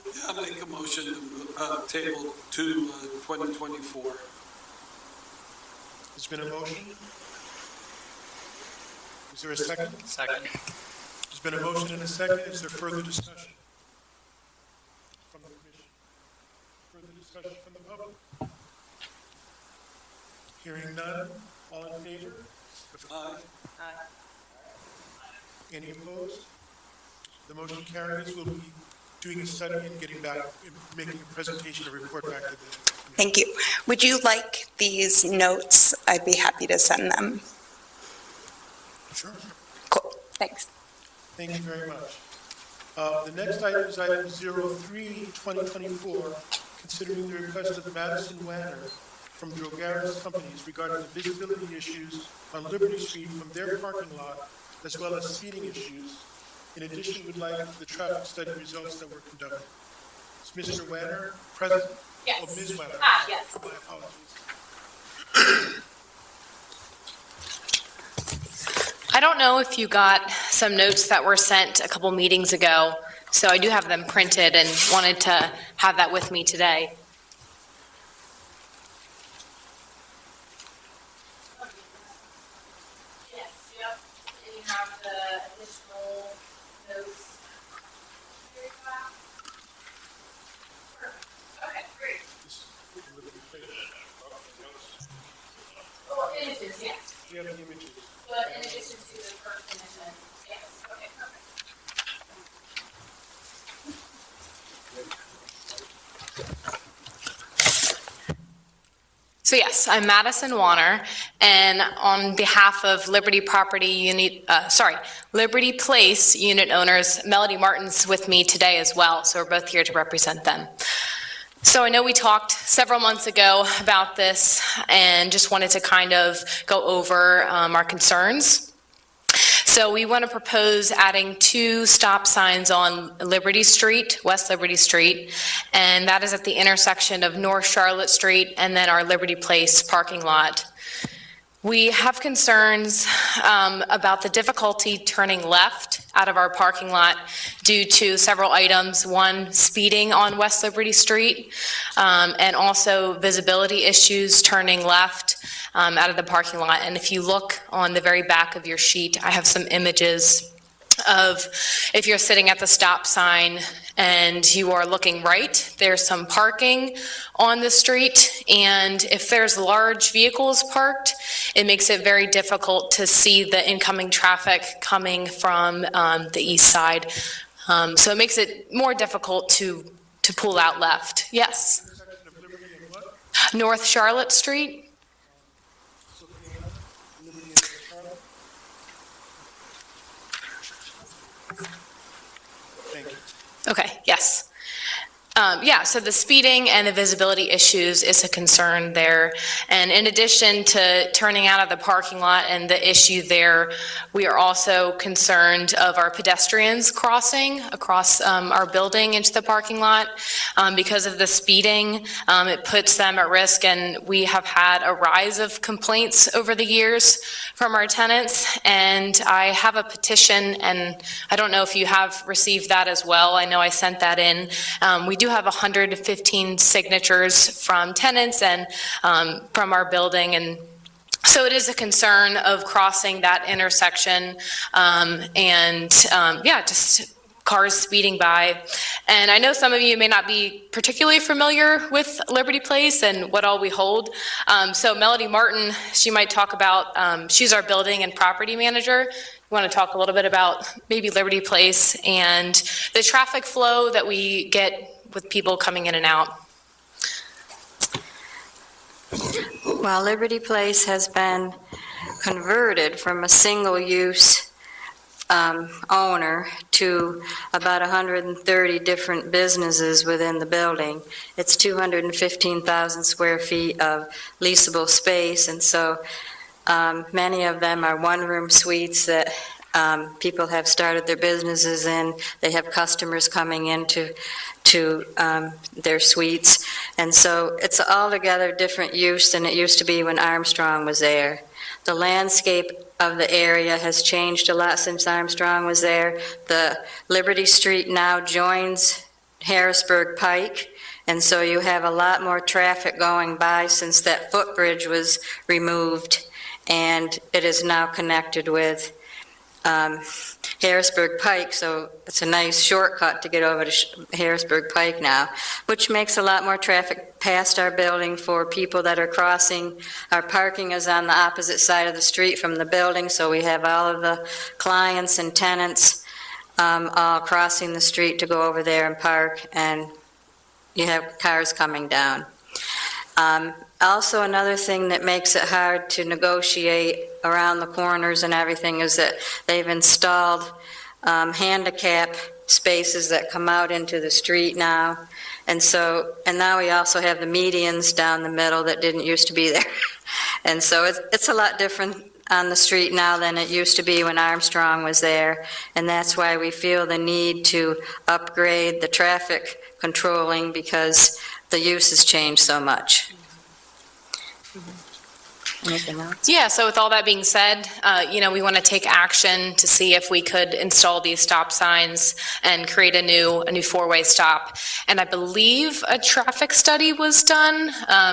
Speaker 2: Yeah, I'll make a motion to table to 2024.
Speaker 1: There's been a motion. Is there a second?
Speaker 10: Second.
Speaker 1: There's been a motion and a second. Is there further discussion from the commission? Further discussion from the public? Hearing none. All in favor?
Speaker 2: Aye.
Speaker 1: Any opposed? The motion carries. We'll be doing a study and getting back, making a presentation, a report back to the commission.
Speaker 6: Thank you. Would you like these notes? I'd be happy to send them.
Speaker 1: Sure.
Speaker 6: Cool, thanks.
Speaker 1: Thank you very much. The next item is item 03-2024, considering the request of Madison Wanner from Drogaris Companies regarding the visibility issues on Liberty Street from their parking lot, as well as speeding issues. In addition, we'd like the traffic study results that were conducted. Is Mr. Wanner present?
Speaker 3: Yes.
Speaker 1: Oh, Ms. Wanner.
Speaker 3: Yes.
Speaker 1: My apologies.
Speaker 11: I don't know if you got some notes that were sent a couple meetings ago, so I do have them printed and wanted to have that with me today.
Speaker 3: Yes, yep, and you have the additional notes. Okay, great. Well, images, yes,
Speaker 1: Do you have any images?
Speaker 3: but in addition to the first commission, yes, okay, perfect.
Speaker 11: So yes, I'm Madison Wanner, and on behalf of Liberty Liberty Place unit owners, Melody Martin's with me today as well, so we're both here to represent them. So I know we talked several months ago about this and just wanted to kind of go over our concerns. So we want to propose adding 2 stop signs on Liberty Street, West Liberty Street, and that is at the intersection of North Charlotte Street and then our Liberty Place parking lot. We have concerns about the difficulty turning left out of our parking lot due to several items. One, speeding on West Liberty Street, and also visibility issues turning left out of the parking lot. And if you look on the very back of your sheet, I have some images of if you're sitting at the stop sign and you are looking right, there's some parking on the street. And if there's large vehicles parked, it makes it very difficult to see the incoming traffic coming from the east side. So it makes it more difficult to pull out left. Yes. North Charlotte Street.
Speaker 1: Thank you.
Speaker 11: Okay, yes. Yeah, so the speeding and the visibility issues is a concern there. And in addition to turning out of the parking lot and the issue there, we are also concerned of our pedestrians crossing across our building into the parking lot. Because of the speeding, it puts them at risk, and we have had a rise of complaints over the years from our tenants. And I have a petition, and I don't know if you have received that as well. I know I sent that in. We do have 115 signatures from tenants and from our building, and so it is a concern of crossing that intersection, yeah, just cars speeding by. And I know some of you may not be particularly familiar with Liberty Place and what all we hold. So Melody Martin, she might talk about, she's our building and property manager. We want to talk a little bit about maybe Liberty Place and the traffic flow that we get with people coming in and out.
Speaker 10: Well, Liberty Place has been converted from a single-use owner to about 130 different businesses within the building. It's 215,000 square feet of leasable space, and so many of them are one-room suites that people have started their businesses in. They have customers coming into their suites, and so it's altogether different use than it used to be when Armstrong was there. The landscape of the area has changed a lot since Armstrong was there. The Liberty Street now joins Harrisburg Pike, and so you have a lot more traffic going by since that footbridge was removed, and it is now connected with Harrisburg Pike, so it's a nice shortcut to get over to Harrisburg Pike now, which makes a lot more traffic past our building for people that are crossing. Our parking is on the opposite side of the street from the building, so we have all of the clients and tenants all crossing the street to go over there and park, and you have cars coming down. Also, another thing that makes it hard to negotiate around the corners and everything is that they've installed handicap spaces that come out into the street now. And now we also have the medians down the middle that didn't used to be there. And so it's a lot different on the street now than it used to be when Armstrong was there. And that's why we feel the need to upgrade the traffic controlling, because the use has changed so much. Anything else?
Speaker 11: Yeah, so with all that being said, we want to take action to see if we could install these stop signs and create a new four-way stop. And I believe a traffic study was done,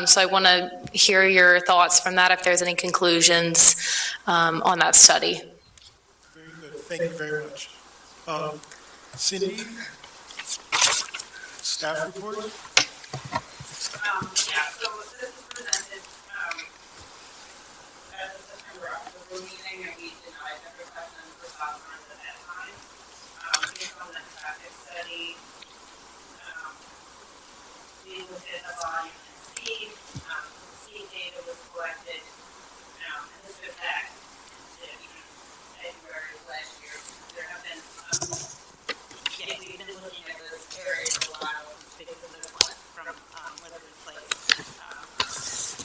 Speaker 11: so I want to hear your thoughts from that, if there's any conclusions on that study.
Speaker 1: Very good. Thank you very much. Cindy, staff report?
Speaker 3: Yeah, so this is presented at the September October meeting, and we denied the request for stop signs at that time. Based on the traffic study, we looked at the volume and speed. Speed data was collected, and this goes back to February of last year. There have been, we've been looking at those areas a while because of the request from Liberty Place.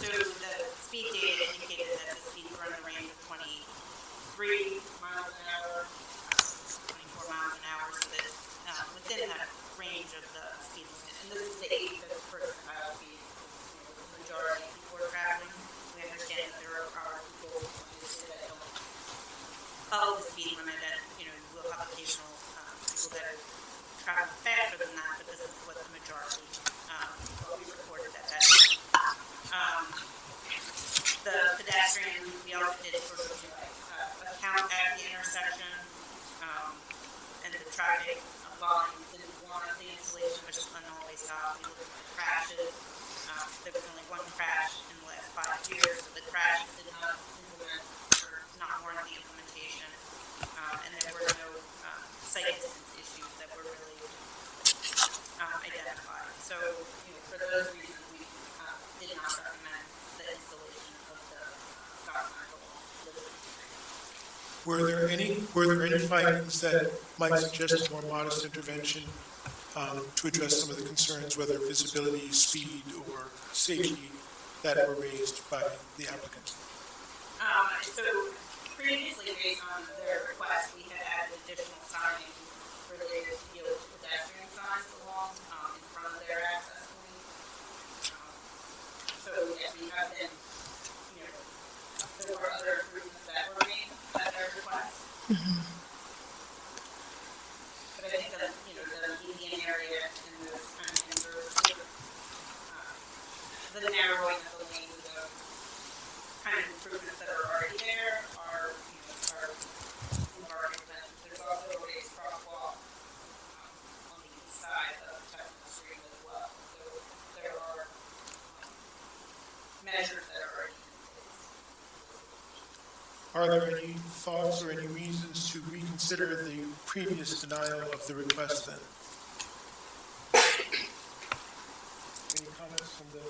Speaker 3: So the speed data indicated that the speeds were in the range of 23 miles an hour, 24 miles an hour, so that within that range of the speed limit. And this is the 85th percentile speed, the majority of people are traveling. We understand that there are people that don't follow the speed limit, that, we'll have occasional people that are traveling faster than that, but this is what the majority, what we reported at that. The pedestrian, we also did sort of a count at the intersection. traffic volume didn't warrant the installation, which couldn't always stop. We looked at the crashes. There was only one crash in the last 5 years, so the crash did not implement or not warrant the implementation. And there were no site distance issues that were really identified. So, for those reasons, we did not recommend the installation of the stop sign along Liberty Street.
Speaker 1: Were there any findings that might suggest a more modest intervention to address some of the concerns, whether visibility, speed, or safety, that were raised by the applicant?
Speaker 3: So previously, based on their request, we had added additional signage related to pedestrian signs along in front of their access point. So yes, we have been, there were other improvements that were made at their request. But I think that, the median area and those the narrowing of the lane, the kind of improvements that are already there are interventions. There's also a raised crosswalk on the east side of Chestnut Street as well. So there are measures that are already in place.
Speaker 1: Are there any thoughts or any reasons to reconsider the previous denial of the request then? Any comments from the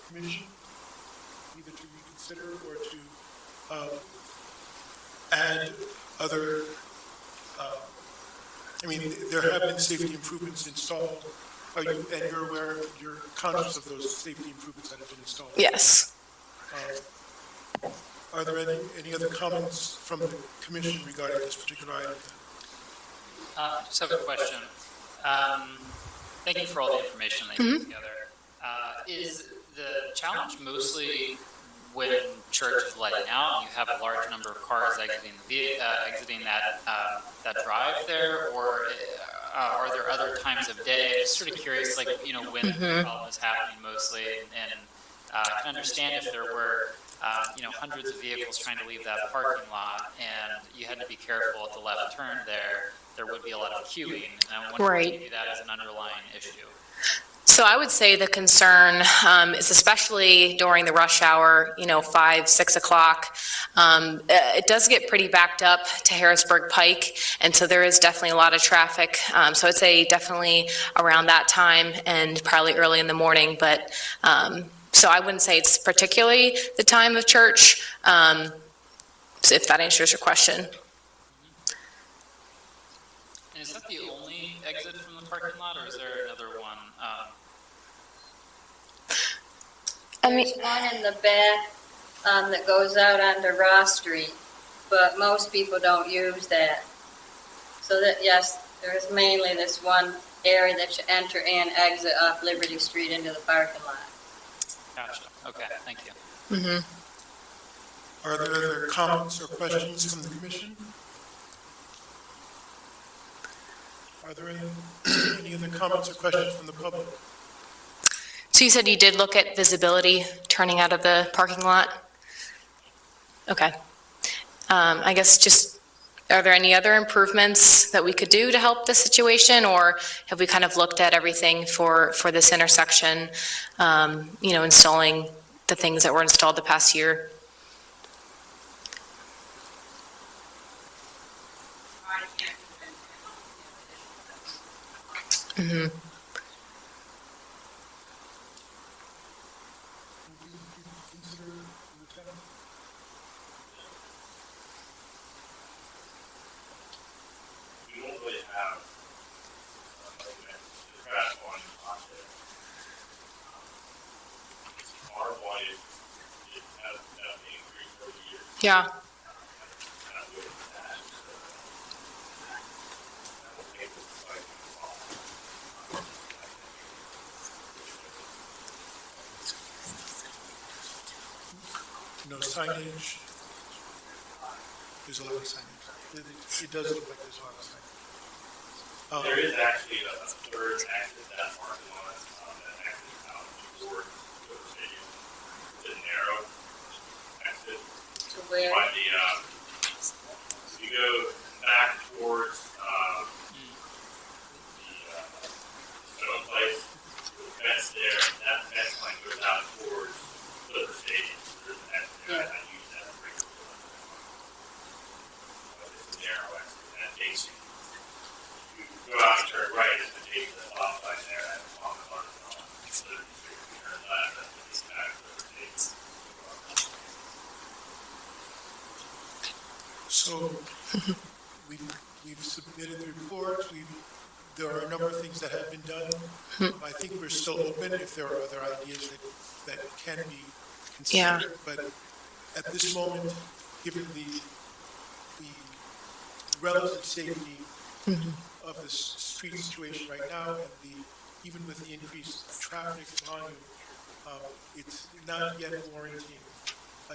Speaker 1: commission, either to reconsider or to add other, there have been safety improvements installed. And you're aware, you're conscious of those safety improvements that have been installed?
Speaker 11: Yes.
Speaker 1: Are there any other comments from the commission regarding this particular item?
Speaker 12: Just have a question. Thank you for all the information that you put together. Is the challenge mostly when church is letting out, you have a large number of cars exiting that drive there, or are there other times of day? Just sort of curious, when the problem is happening mostly, and I can understand if there were hundreds of vehicles trying to leave that parking lot, and you had to be careful at the left turn there would be a lot of queuing, and I wonder if maybe that is an underlying issue.
Speaker 11: So I would say the concern is especially during the rush hour, 5, 6 o'clock. It does get pretty backed up to Harrisburg Pike, and so there is definitely a lot of traffic. So I'd say definitely around that time and probably early in the morning. But so I wouldn't say it's particularly the time of church, if that answers your question.
Speaker 12: And is that the only exit from the parking lot, or is there another one?
Speaker 10: There's one in the back that goes out onto Ross Street, but most people don't use that. So that, yes, there is mainly this one area that you enter and exit off Liberty Street into the parking lot.
Speaker 12: Gotcha. Okay, thank you.
Speaker 1: Are there other comments or questions from the commission? Are there any other comments or questions from the public?
Speaker 11: So you said you did look at visibility turning out of the parking lot? Okay. I guess just, are there any other improvements that we could do to help the situation, or have we kind of looked at everything for this intersection, installing the things that were installed the past year? Mm-hmm.
Speaker 8: We don't really have, the crash one option. Our volume, it has definitely increased over the years.
Speaker 11: Yeah.
Speaker 1: No signage? There's a lot of signage. It does look like there's a lot of signage.
Speaker 8: There is actually a third exit to that parking lot, that exits out toward the stadium. It's a narrow exit.
Speaker 10: To where?
Speaker 8: By the, if you go back towards,
Speaker 1: So we've submitted the report, there are a number of things that have been done. I think we're still open if there are other ideas that can be
Speaker 11: Yeah.
Speaker 1: considered. But at this moment, given the relative safety of the street situation right now, and even with the increased traffic volume, it's not yet warranting a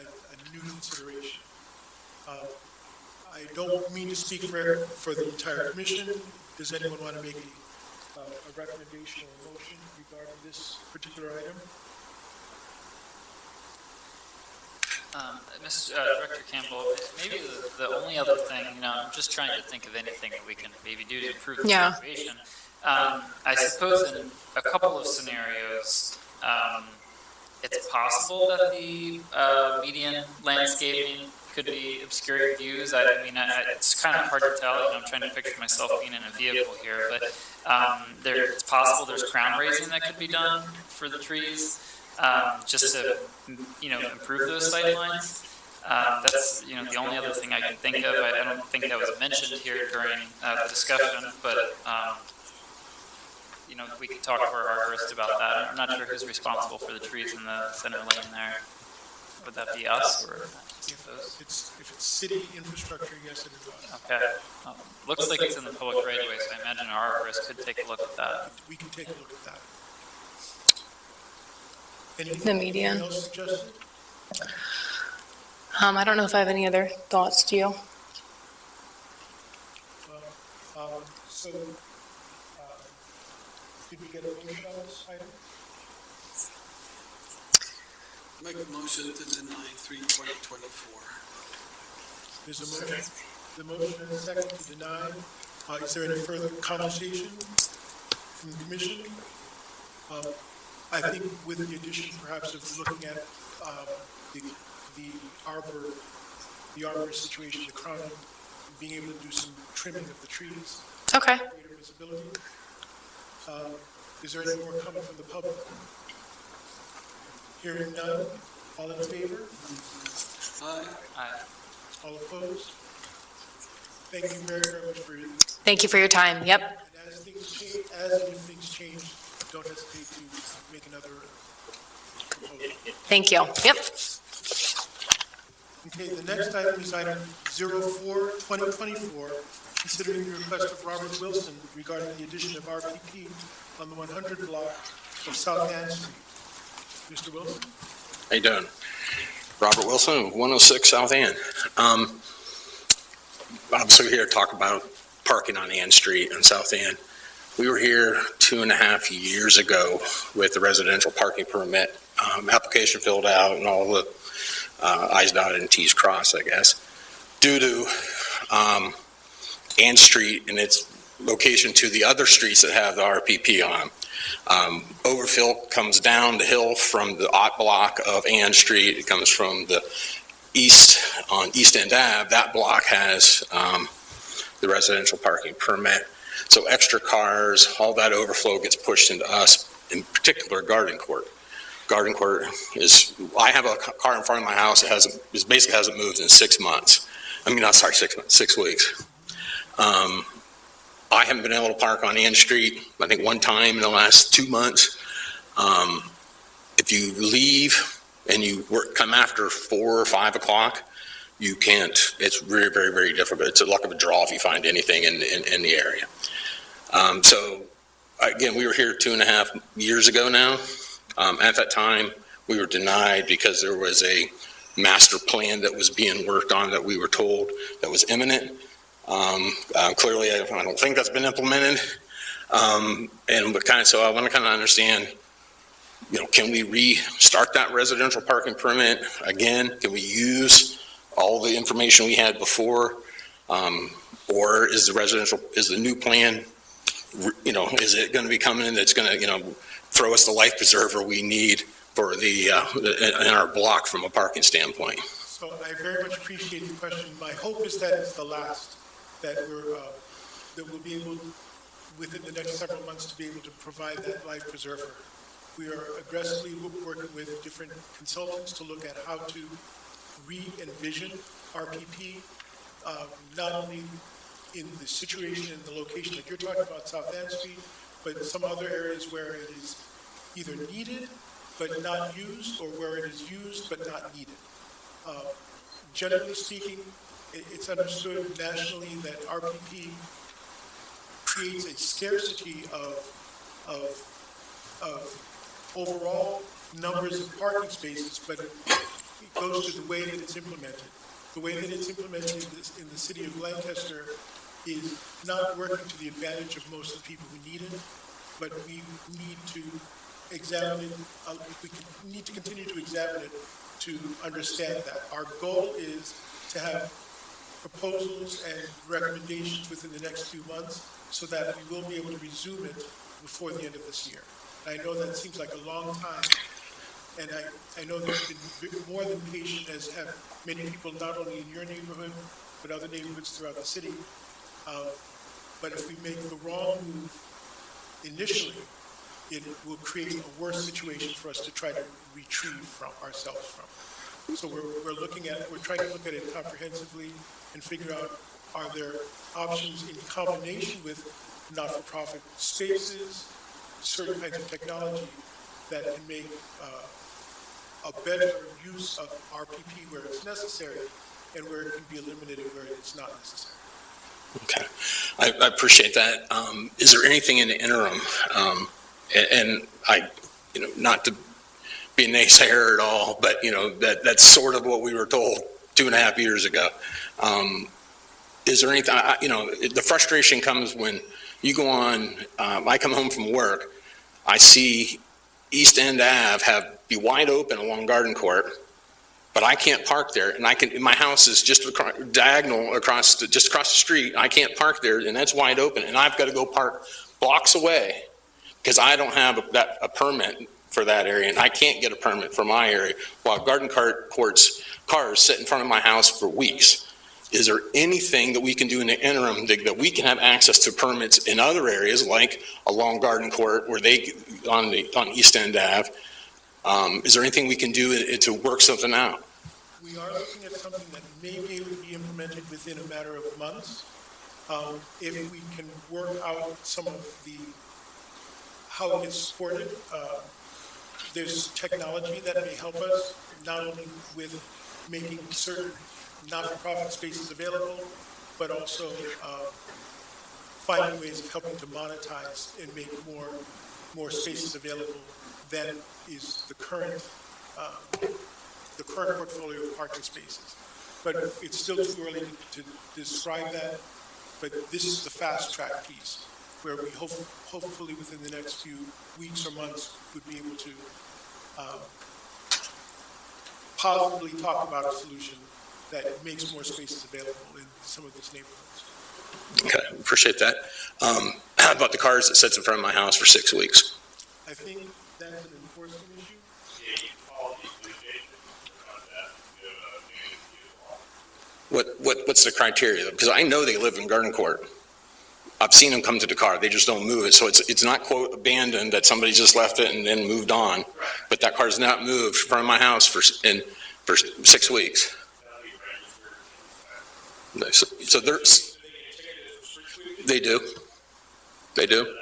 Speaker 1: new consideration. I don't mean to speak for the entire commission. Does anyone want to make a recommendation or motion regarding this particular item?
Speaker 12: Director Campbell, maybe the only other thing, I'm just trying to think of anything that we can maybe do to improve the
Speaker 11: Yeah.
Speaker 12: situation. I suppose in a couple of scenarios, it's possible that the median landscaping could be obscuring views. I mean, it's kind of hard to tell. I'm trying to picture myself being in a vehicle here, but it's possible there's crown raising that could be done for the trees, just to, improve those sight lines. That's, the only other thing I can think of. I don't think that was mentioned here during the discussion, but, we could talk to our arborist about that. I'm not sure who's responsible for the trees in the center lane there. Would that be us or?
Speaker 1: If it's city infrastructure, yes, it is us.
Speaker 12: Okay. Looks like it's in the public right of way, so I imagine our arborist could take a look at that.
Speaker 1: We can take a look at that.
Speaker 11: The median.
Speaker 1: Anything else suggested?
Speaker 11: I don't know if I have any other thoughts, do you?
Speaker 1: So, did we get a motion on this item?
Speaker 2: Make a motion to deny 3/2024.
Speaker 1: There's a motion, the motion and a second to deny. Is there any further conversation from the commission? I think with the addition perhaps of looking at the arbor situation, the crown, being able to do some trimming of the trees,
Speaker 11: Okay.
Speaker 1: greater visibility. Is there any more comment from the public? Hearing none, all in favor?
Speaker 12: Aye.
Speaker 1: All opposed? Thank you very, very much for your, and
Speaker 11: Thank you for your time. Yep.
Speaker 1: as things change, as and if things change, don't hesitate to make another proposal.
Speaker 11: Thank you. Yep.
Speaker 1: Okay, the next item is item 04-2024, considering the request of Robert Wilson regarding the addition of RPP on the 100 block of South Ann Street. Mr. Wilson?
Speaker 13: How you doing? Robert Wilson, 106 South Ann. Obviously, we're here to talk about parking on Ann Street in South Ann. We were here 2.5 years ago with the residential parking permit, application filled out and all the I's dotted and T's crossed, I guess. Due to Ann Street and its location to the other streets that have the RPP on them, overfill comes down the hill from the OT block of Ann Street. It comes from the east on East End Ave. That block has the residential parking permit. So extra cars, all that overflow gets pushed into us, in particular Garden Court. Garden Court is, I have a car in front of my house that basically hasn't moved in 6 months. I mean, not sorry, 6 months, 6 weeks. I haven't been able to park on Ann Street, I think one time in the last 2 months. If you leave and you come after 4 or 5 o'clock, you can't, it's very, very, very difficult. It's a luck of a draw if you find anything in the area. So again, we were here 2.5 years ago now. At that time, we were denied because there was a master plan that was being worked on that we were told that was imminent. Clearly, I don't think that's been implemented. So I want to kind of understand, can we restart that residential parking permit again? Can we use all the information we had before? Or is the new plan, is it going to be coming in that's going to, throw us the life preserver we need for in our block from a parking standpoint?
Speaker 1: So I very much appreciate the question. My hope is that it's the last, that we'll be able, within the next several months, to be able to provide that life preserver. We are aggressively working with different consultants to look at how to re-envision RPP not only in the situation and the location that you're talking about, South Ann Street, but some other areas where it is either needed but not used, or where it is used but not needed. Generally speaking, it's understood nationally that RPP creates a scarcity of overall numbers of parking spaces, but it goes to the way that it's implemented. The way that it's implemented in the city of Lancaster is not working to the advantage of most of the people who need it, but we need to examine it, we need to continue to examine it to understand that. Our goal is to have proposals and recommendations within the next few months so that we will be able to resume it before the end of this year. And I know that seems like a long time, and I know that you've been more than patient, as have many people, not only in your neighborhood, but other neighborhoods throughout the city. But if we make the wrong move initially, it will create a worse situation for us to try to retrieve from ourselves from. So we're trying to look at it comprehensively and figure out, are there options in combination with not-for-profit spaces, certain kinds of technology that can make a better use of RPP where it's necessary and where it can be eliminated where it's not necessary.
Speaker 13: Okay, I appreciate that. Is there anything in the interim, and I, not to be a naysayer at all, but, that's sort of what we were told 2.5 years ago. Is there anything, the frustration comes when you go on, I come home from work, I see East End Ave be wide open along Garden Court, but I can't park there, and my house is just diagonal just across the street. I can't park there, and that's wide open, and I've got to go park blocks away because I don't have a permit for that area, and I can't get a permit for my area, while Garden Court's cars sit in front of my house for weeks. Is there anything that we can do in the interim that we can have access to permits in other areas, like along Garden Court, where on East End Ave? Is there anything we can do to work something out?
Speaker 1: We are looking at something that may be able to be implemented within a matter of months. If we can work out some of how it gets supported, there's technology that may help us, not only with making certain not-for-profit spaces available, but also finding ways of helping to monetize and make more spaces available than is the current portfolio of parking spaces. But it's still too early to describe that, but this is the fast-track piece, where we hopefully within the next few weeks or months would be able to positively talk about a solution that makes more spaces available in some of these neighborhoods.
Speaker 13: Okay, appreciate that. How about the cars that sits in front of my house for 6 weeks?
Speaker 1: I think that's an enforcement issue.
Speaker 8: Yeah, you call the police station about that.
Speaker 13: What's the criteria? Because I know they live in Garden Court. I've seen them come to the car. They just don't move it. So it's not, quote, abandoned, that somebody just left it and then moved on. But that car's not moved from my house for 6 weeks. So they do. They do.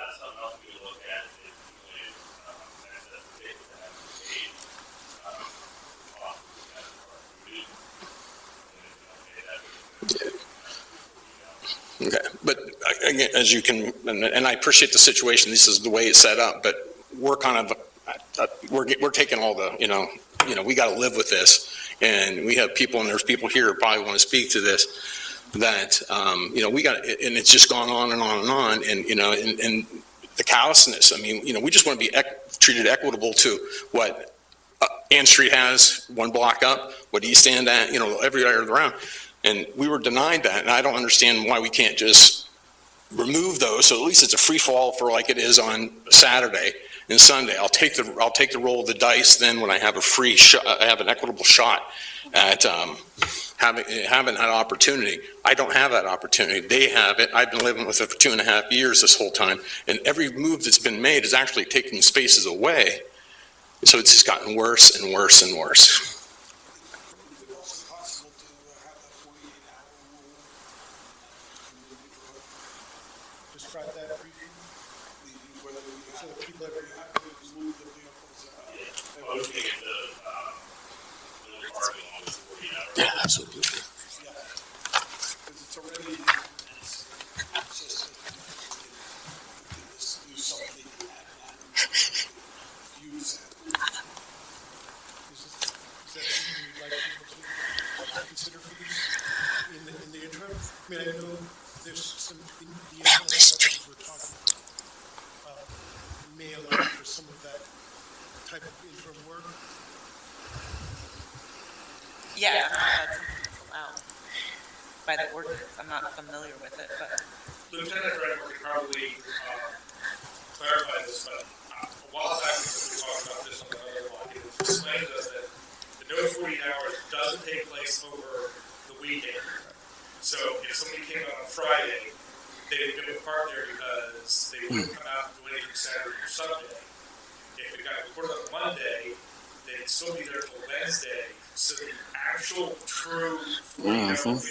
Speaker 13: Okay, but again, as you can, and I appreciate the situation, this is the way it's set up, but we're kind of, we're taking all the, we got to live with this. And we have people, and there's people here who probably want to speak to this, that, we got, and it's just gone on and on and on. And, and the callousness, I mean, we just want to be treated equitable to what Ann Street has, one block up, what East End at, every area around. And we were denied that, and I don't understand why we can't just remove those, so at least it's a free fall for like it is on Saturday and Sunday. I'll take the roll of the dice then when I have a free shot, I have an equitable shot at having that opportunity. I don't have that opportunity. They have it. I've been living with it for 2.5 years this whole time, and every move that's been made is actually taking spaces away. So it's just gotten worse and worse and worse.
Speaker 1: that something you'd like to consider for this in the interim? I mean, I know there's some, the internal process we're talking about may allow for some of that type of interim work.
Speaker 3: Yeah, that's allowed by the ordinance. I'm not familiar with it, but.
Speaker 4: Lieutenant Redmore could probably clarify this, but a while back, we talked about this on the other block, it was explained to us that the no 48 hours doesn't take place over the weekend. So if somebody came out on Friday, they would go to park there because they wouldn't come out and do anything Saturday or Sunday. If it got reported on Monday, they'd still be there till Wednesday. So the actual true 48-hour window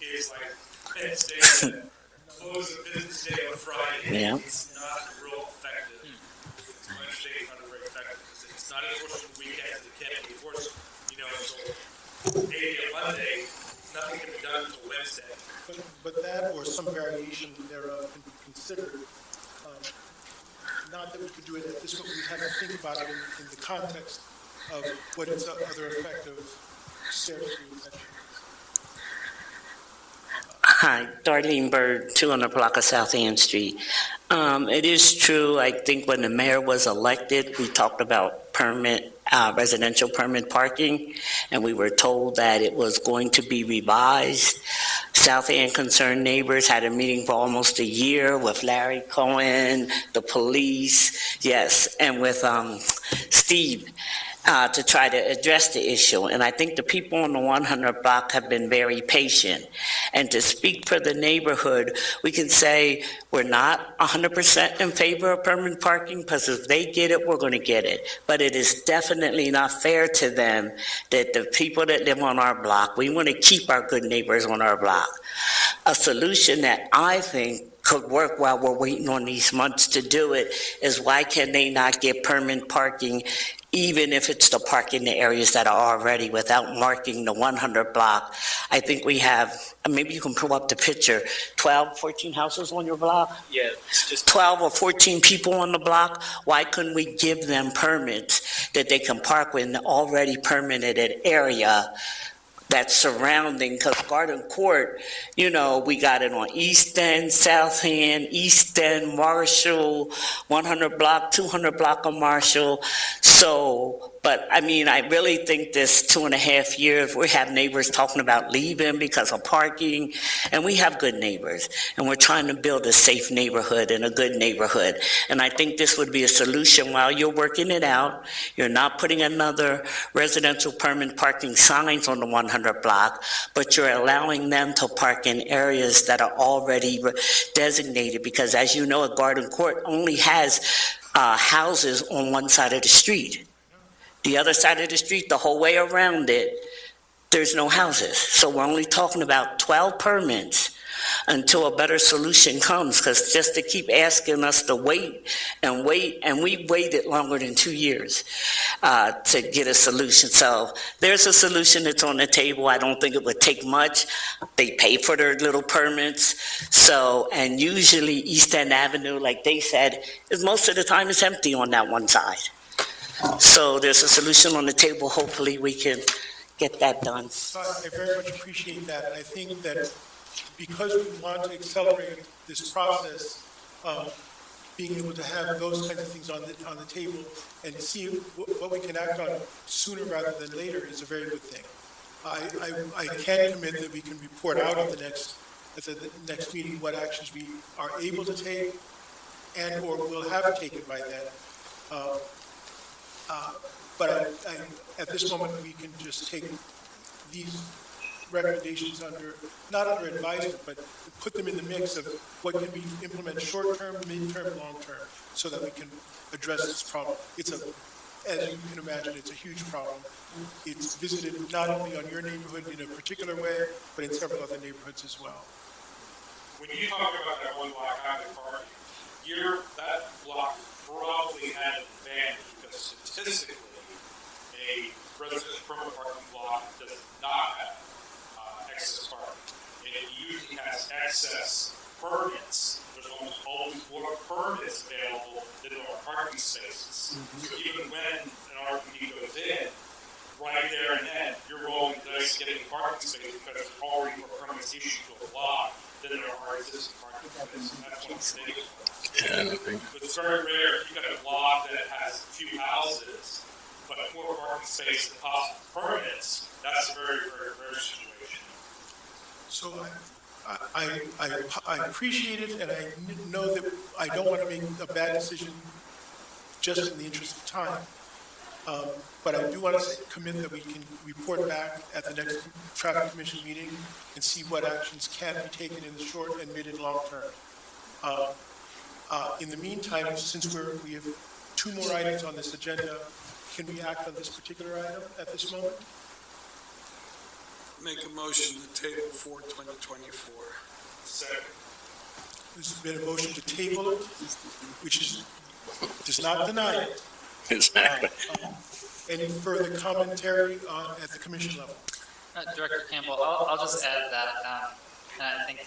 Speaker 4: is like Wednesday to close the business day on Friday.
Speaker 14: Yeah.
Speaker 4: It's not real effective. It's my understanding, it's not very effective. It's not enforced on the weekends. It can't be enforced, until 8 a.m. Monday. Nothing can be done until Wednesday.
Speaker 1: But that or some variation thereof can be considered. Not that we could do it at this point, we'd have to think about it in the context of what is the other effect of scarcity.
Speaker 14: Hi, Darlene Bird, 200 block of South Ann Street. It is true, I think when the mayor was elected, we talked about residential permit parking, and we were told that it was going to be revised. South Ann Concerned Neighbors had a meeting for almost a year with Larry Cohen, the police, yes, and with Steve. To try to address the issue. And I think the people on the 100 block have been very patient. And to speak for the neighborhood, we can say we're not 100% in favor of permanent parking, because if they get it, we're going to get it. But it is definitely not fair to them that the people that live on our block, we want to keep our good neighbors on our block. A solution that I think could work while we're waiting on these months to do it is, why can they not get permanent parking, even if it's to park in the areas that are already, without marking the 100 block? I think we have, maybe you can pull up the picture, 12, 14 houses on your block?
Speaker 12: Yeah, it's just
Speaker 14: 12 or 14 people on the block. Why couldn't we give them permits that they can park in the already permitted area that's surrounding? Because Garden Court, we got it on East End, South End, East End, Marshall, 100 block, 200 block of Marshall. So, but I really think this 2.5 years, we have neighbors talking about leaving because of parking, and we have good neighbors, and we're trying to build a safe neighborhood and a good neighborhood. And I think this would be a solution while you're working it out. You're not putting another residential permanent parking signs on the 100 block, but you're allowing them to park in areas that are already designated, because as you know, a Garden Court only has houses on one side of the street. The other side of the street, the whole way around it, there's no houses. So we're only talking about 12 permits until a better solution comes, because just to keep asking us to wait, and we waited longer than 2 years to get a solution. So there's a solution that's on the table. I don't think it would take much. They pay for their little permits. So, and usually East End Avenue, like they said, is most of the time it's empty on that one side. So there's a solution on the table. Hopefully we can get that done.
Speaker 1: So I very much appreciate that. And I think that because we want to accelerate this process, being able to have those kinds of things on the table and see what we can act on sooner rather than later is a very good thing. I can commit that we can report out at the next meeting what actions we are able to take and or will have taken by then. But at this moment, we can just take these recommendations not under advisement, but put them in the mix of what can be implemented short-term, mid-term, long-term, so that we can address this problem. As you can imagine, it's a huge problem. It's visited not only on your neighborhood in a particular way, but in several other neighborhoods as well.
Speaker 4: When you talk about that one block highway parking, that block probably had an advantage, because statistically, a residential permanent parking block does not have excess parking. It usually has excess permits. There's almost always more permits available than there are parking spaces. So even when an RPD goes in, right there and then, you're rolling the dice getting a parking space because there's already more permits issued to a block than there are existing parking spaces. That's what it's taking.
Speaker 13: Yeah, I think.
Speaker 4: It's very rare, you got a block that has a few houses, but more parking space than possible permits, that's a very, very rare situation.
Speaker 1: So I appreciate it, and I know that I don't want to make a bad decision just in the interest of time. But I do want to commit that we can report back at the next traffic commission meeting and see what actions can be taken in the short and mid and long term. In the meantime, since we have two more items on this agenda, can we act on this particular item at this moment?
Speaker 2: Make a motion to table for 2024.
Speaker 4: Second.
Speaker 1: There's been a motion to table it, which does not deny it.
Speaker 13: Exactly.
Speaker 1: Any further commentary at the commission level?
Speaker 12: Director Campbell, I'll just add that, and I think you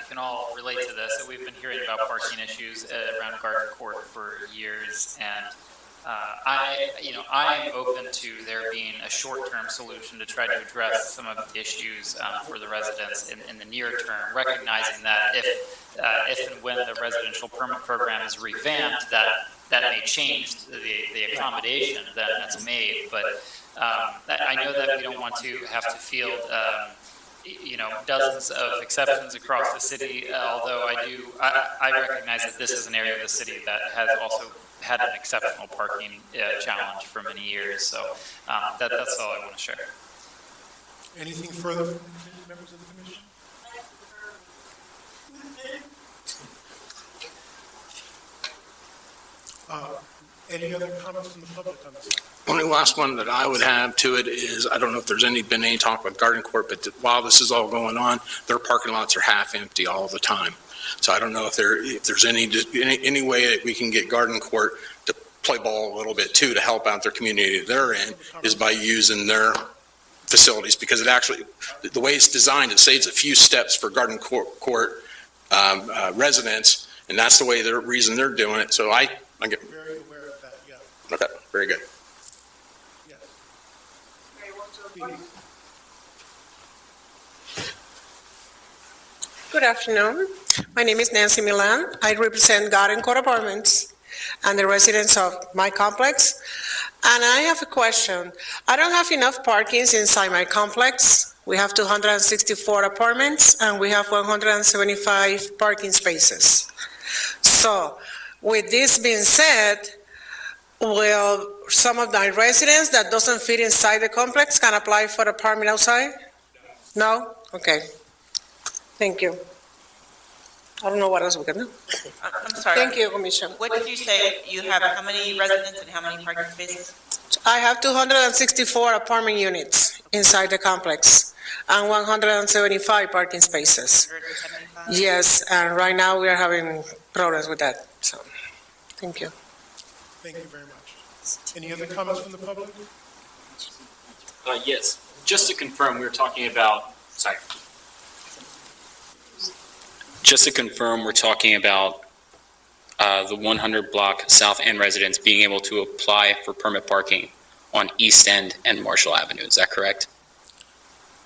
Speaker 12: can all relate to this, that we've been hearing about parking issues around Garden Court for years, and I'm open to there being a short-term solution to try to address some of the issues for the residents in the near term, recognizing that if and when the residential permit program is revamped, that may change the accommodation that's made, but I know that we don't want to have to field dozens of exceptions across the city, although I recognize that this is an area of the city that has also had an exceptional parking challenge for many years, so that's all I want to share.
Speaker 1: Anything further from the members of the commission? Any other comments from the public on this?
Speaker 13: Only last one that I would have to it is, I don't know if there's been any talk with Garden Court, but while this is all going on, their parking lots are half empty all the time. So I don't know if there's any way that we can get Garden Court to play ball a little bit too, to help out their community they're in, is by using their facilities, because it actually, the way it's designed, it saves a few steps for Garden Court residents, and that's the way reason they're doing it. So I get.
Speaker 1: Very aware of that, yeah.
Speaker 13: Okay, very good.
Speaker 1: Yes.
Speaker 15: Good afternoon. My name is Nancy Milan. I represent Garden Court Apartments and the residents of my complex. And I have a question. I don't have enough parkings inside my complex. We have 264 apartments and we have 175 parking spaces. So with this being said, will some of my residents that doesn't fit inside the complex can apply for apartment outside? No? Okay. Thank you. I don't know what else we can do.
Speaker 3: I'm sorry.
Speaker 15: Thank you, Commissioner.
Speaker 3: What did you say? You have how many residents and how many parking spaces?
Speaker 15: I have 264 apartment units inside the complex and 175 parking spaces.
Speaker 3: 175?
Speaker 15: Yes, and right now we are having problems with that, so, thank you.
Speaker 1: Thank you very much. Any other comments from the public?
Speaker 16: Yes, just to confirm, we were talking about, just to confirm, we're talking about the 100 block South End residents being able to apply for permit parking on East End and Marshall Avenue. Is that correct?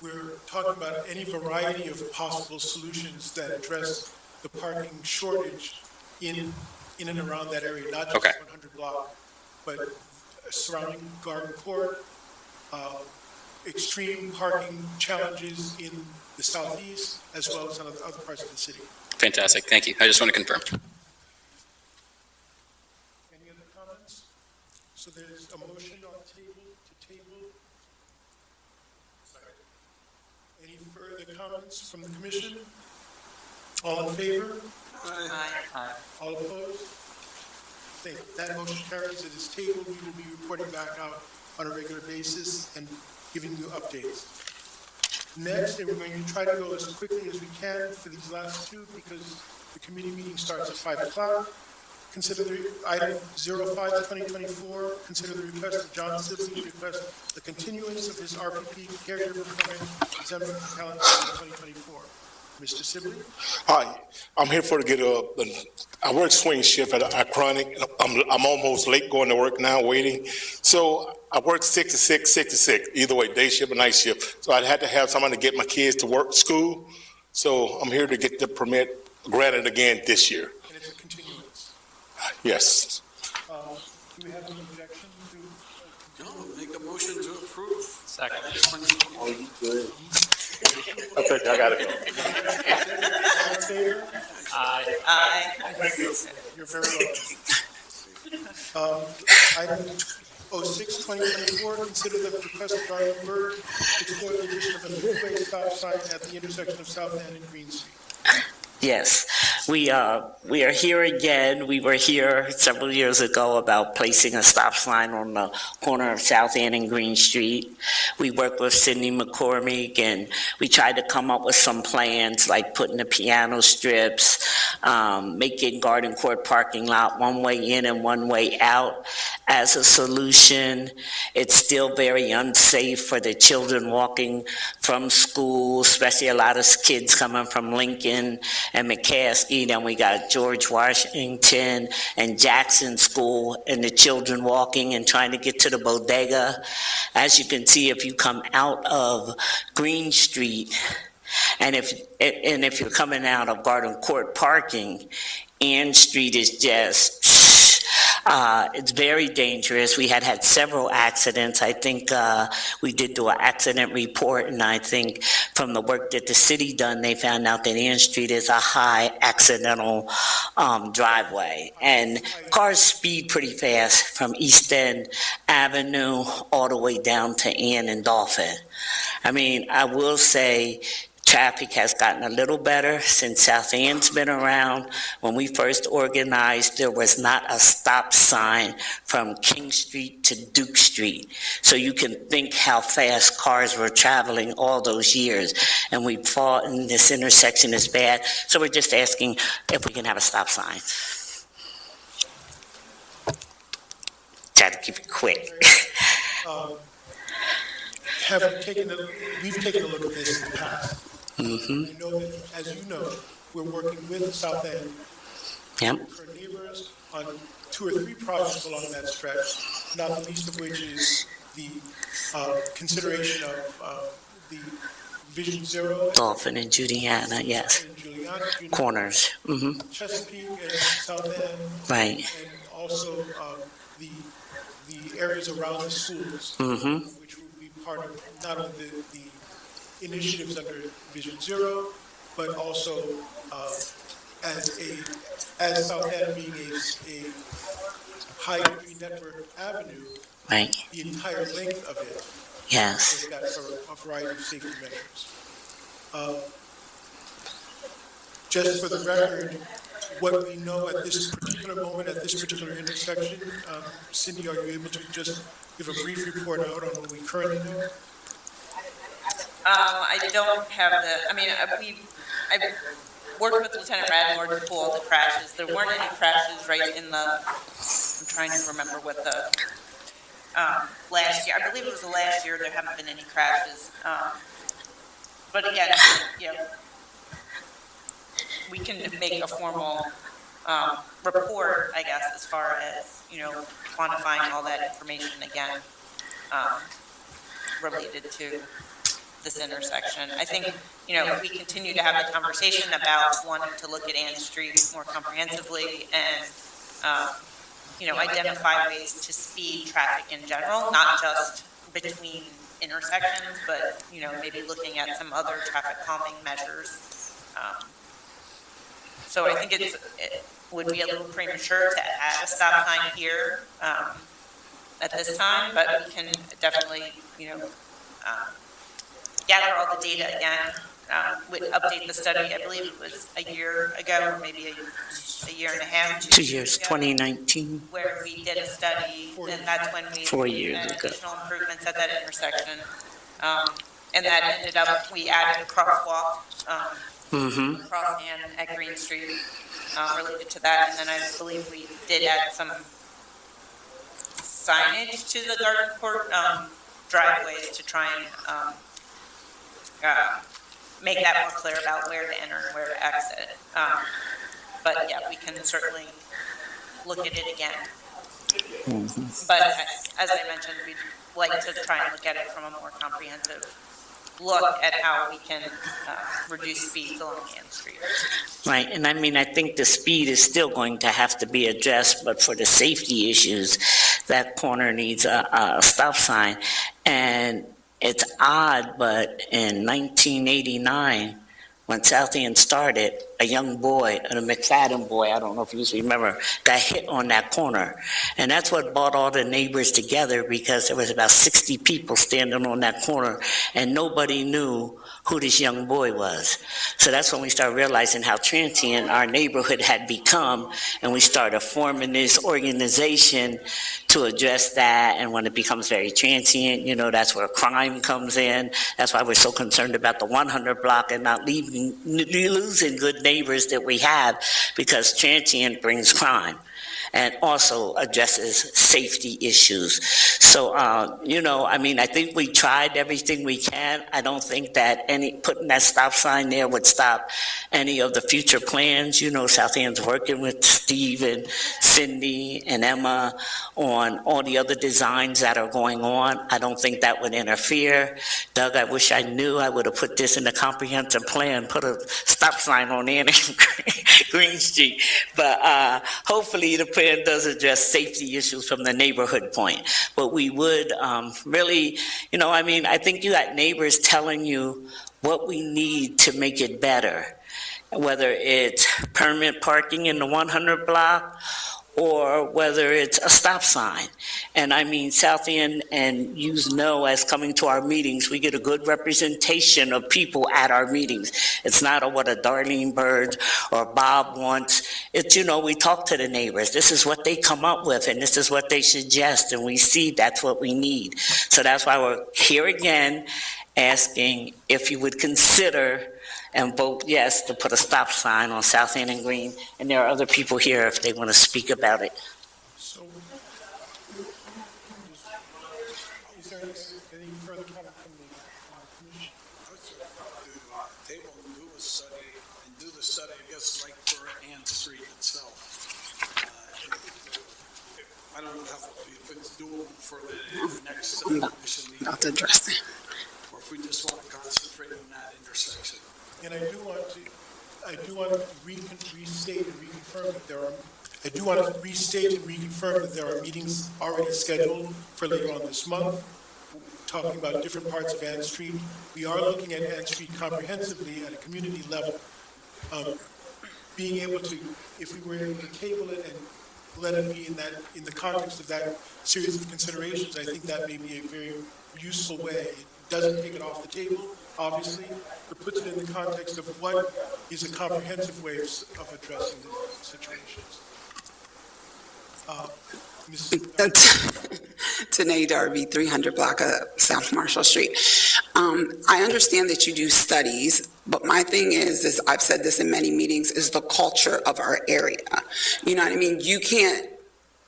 Speaker 1: We're talking about any variety of possible solutions that address the parking shortage in and around that area, not just 100 block, but surrounding Garden Court, extreme parking challenges in the southeast, as well as in other parts of the city.
Speaker 16: Fantastic, thank you. I just want to confirm.
Speaker 1: Any other comments? So there's a motion on the table to table. Any further comments from the commission? All in favor?
Speaker 3: Aye.
Speaker 1: All opposed? That motion carries. It is tabled. We will be reporting back out on a regular basis and giving you updates. Next, and we're going to try to go as quickly as we can for these last two because the committee meeting starts at 5 o'clock. Consider the item 05-2024, consider the request of John Sibley to request the continuance of his RPP caregiver program December calendar 2024. Mr. Sibley?
Speaker 17: Hi, I'm here for to get I work swing shift at Chronic. I'm almost late going to work now, waiting. So I work 6 to 6, 6 to 6, either way, day shift or night shift. So I had to have someone to get my kids to work, school. So I'm here to get the permit granted again this year.
Speaker 1: And it's a continuance.
Speaker 17: Yes.
Speaker 1: Do we have any objection to?
Speaker 2: No, make a motion to approve.
Speaker 12: Second.
Speaker 17: Okay, I got it.
Speaker 1: All in favor?
Speaker 12: Aye.
Speaker 3: Aye.
Speaker 1: You're very welcome. Item 06, 2024, consider the request of Garland Berg to explore the addition of a three-way stop sign at the intersection of South End and Green Street.
Speaker 14: Yes, we are here again. We were here several years ago about placing a stop sign on the corner of South End and Green Street. We worked with Cindy McCormick, and we tried to come up with some plans, like putting the piano strips, making Garden Court parking lot one way in and one way out as a solution. It's still very unsafe for the children walking from school, especially a lot of kids coming from Lincoln and McCaskey. Then we got George Washington and Jackson School, and the children walking and trying to get to the bodega. As you can see, if you come out of Green Street, and if you're coming out of Garden Court parking, Ann Street is just, it's very dangerous. We had several accidents. I think we did do an accident report, and I think from the work that the city done, they found out that Ann Street is a high accidental driveway. And cars speed pretty fast from East End Avenue all the way down to Ann and Dolphin. I mean, I will say, traffic has gotten a little better since South End's been around. When we first organized, there was not a stop sign from King Street to Duke Street. So you can think how fast cars were traveling all those years. And we fought, and this intersection is bad. So we're just asking if we can have a stop sign. Try to keep it quick.
Speaker 1: We've taken a look at this in the past.
Speaker 14: Mm-hmm.
Speaker 1: I know that, as you know, we're working with South End.
Speaker 14: Yep.
Speaker 1: For neighbors on 2 or 3 projects along that stretch, not the least of which is the consideration of the Vision Zero.
Speaker 14: Dolphin and Juliana, yes.
Speaker 1: And Juliana,
Speaker 14: Corners. Mm-hmm.
Speaker 1: Chesapeake and South End.
Speaker 14: Right.
Speaker 1: And also the areas around the schools.
Speaker 14: Mm-hmm.
Speaker 1: Which will be part of not only the initiatives under Vision Zero, but also as South End being a high entry network avenue,
Speaker 14: Right.
Speaker 1: the entire length of it.
Speaker 14: Yes.
Speaker 1: Has got a variety of safety measures. Just for the record, what we know at this particular moment, at this particular intersection, Cindy, are you able to just give a brief report out on what we currently know?
Speaker 3: I don't have I've worked with Lieutenant Radmore to pull all the crashes. There weren't any crashes right in I'm trying to remember what the, last year, I believe it was the last year, there haven't been any crashes. But again, we can make a formal, report, I guess, as far as, quantifying all that information again, related to this intersection. I think, we continue to have the conversation about wanting to look at Ann Street more comprehensively and, identify ways to speed traffic in general, not just between intersections, but, maybe looking at some other traffic calming measures. So I think it would be a little premature to add a stop sign here at this time, but we can definitely, gather all the data again, would update the study. I believe it was a year ago, or maybe a year and a half.
Speaker 14: 2 years, 2019.
Speaker 3: Where we did a study, and that's when we
Speaker 14: 4 years
Speaker 3: had
Speaker 14: ago.
Speaker 3: additional improvements at that intersection. And that ended up, we added a crosswalk,
Speaker 14: Mm-hmm.
Speaker 3: across Ann at Green Street, related to that. And then I believe we did add some signage to the Garden Court, driveways to try and, make that more clear about where to enter and where to exit. But yeah, we can certainly look at it again. But as I mentioned, we'd like to try and look at it from a more comprehensive look at how we can reduce speeds along Ann Street.
Speaker 14: Right, and I mean, I think the speed is still going to have to be addressed, but for the safety issues, that corner needs a stop sign. And it's odd, but in 1989, when South End started, a young boy, a McFadden boy, I don't know if you remember, got hit on that corner. And that's what brought all the neighbors together, because there was about 60 people standing on that corner, and nobody knew who this young boy was. So that's when we started realizing how transient our neighborhood had become, and we started forming this organization to address that. And when it becomes very transient, you know, that's where crime comes in. That's why we're so concerned about the 100 block and not losing good neighbors that we have, because transient brings crime and also addresses safety issues. So, you know, I mean, I think we tried everything we can. I don't think that putting that stop sign there would stop any of the future plans. You know, South End's working with Steve and Cindy and Emma on all the other designs that are going on. I don't think that would interfere. Doug, I wish I knew. I would have put this in the comprehensive plan, put a stop sign on Ann and Green Street. But hopefully the plan does address safety issues from the neighborhood point. But we would really, you know, I mean, I think you got neighbors telling you what we need to make it better, whether it's permit parking in the 100 block or whether it's a stop sign. And I mean, South End, and you know, as coming to our meetings, we get a good representation of people at our meetings. It's not what a Darlene Bird or Bob wants. It's, you know, we talk to the neighbors. This is what they come up with, and this is what they suggest, and we see that's what we need. So that's why we're here again, asking if you would consider and vote yes to put a stop sign on South End and Green. And there are other people here if they want to speak about it.
Speaker 1: So, is there any further comment from the commission?
Speaker 2: Table and do a study, and do the study, I guess, like for Ann Street itself. I don't know if it's doable for the next commission meeting.
Speaker 18: Not addressing.
Speaker 2: Or if we just want to concentrate on that intersection.
Speaker 1: And I do want to restate and reconfirm that there are meetings already scheduled for later on this month, talking about different parts of Ann Street. We are looking at Ann Street comprehensively at a community level. Being able to, if we were able to table it and let it be in the context of that series of considerations, I think that may be a very useful way. It doesn't take it off the table, obviously, but puts it in the context of what is a comprehensive way of addressing the situations.
Speaker 18: Tanae Darby, 300 block of South Marshall Street. I understand that you do studies, but my thing is I've said this in many meetings, is the culture of our area. You know what I mean? You can't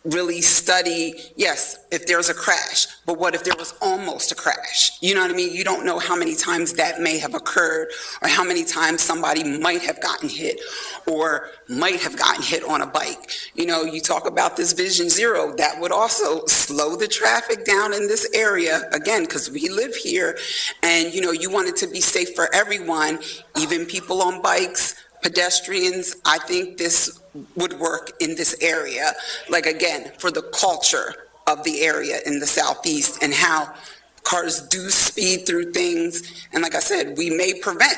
Speaker 18: really study, yes, if there's a crash, but what if there was almost a crash? You know what I mean? You don't know how many times that may have occurred, or how many times somebody might have gotten hit, or might have gotten hit on a bike. You know, you talk about this Vision Zero, that would also slow the traffic down in this area, again, because we live here, and, you know, you want it to be safe for everyone, even people on bikes, pedestrians. I think this would work in this area, like, again, for the culture of the area in the southeast and how cars do speed through things. And like I said, we may prevent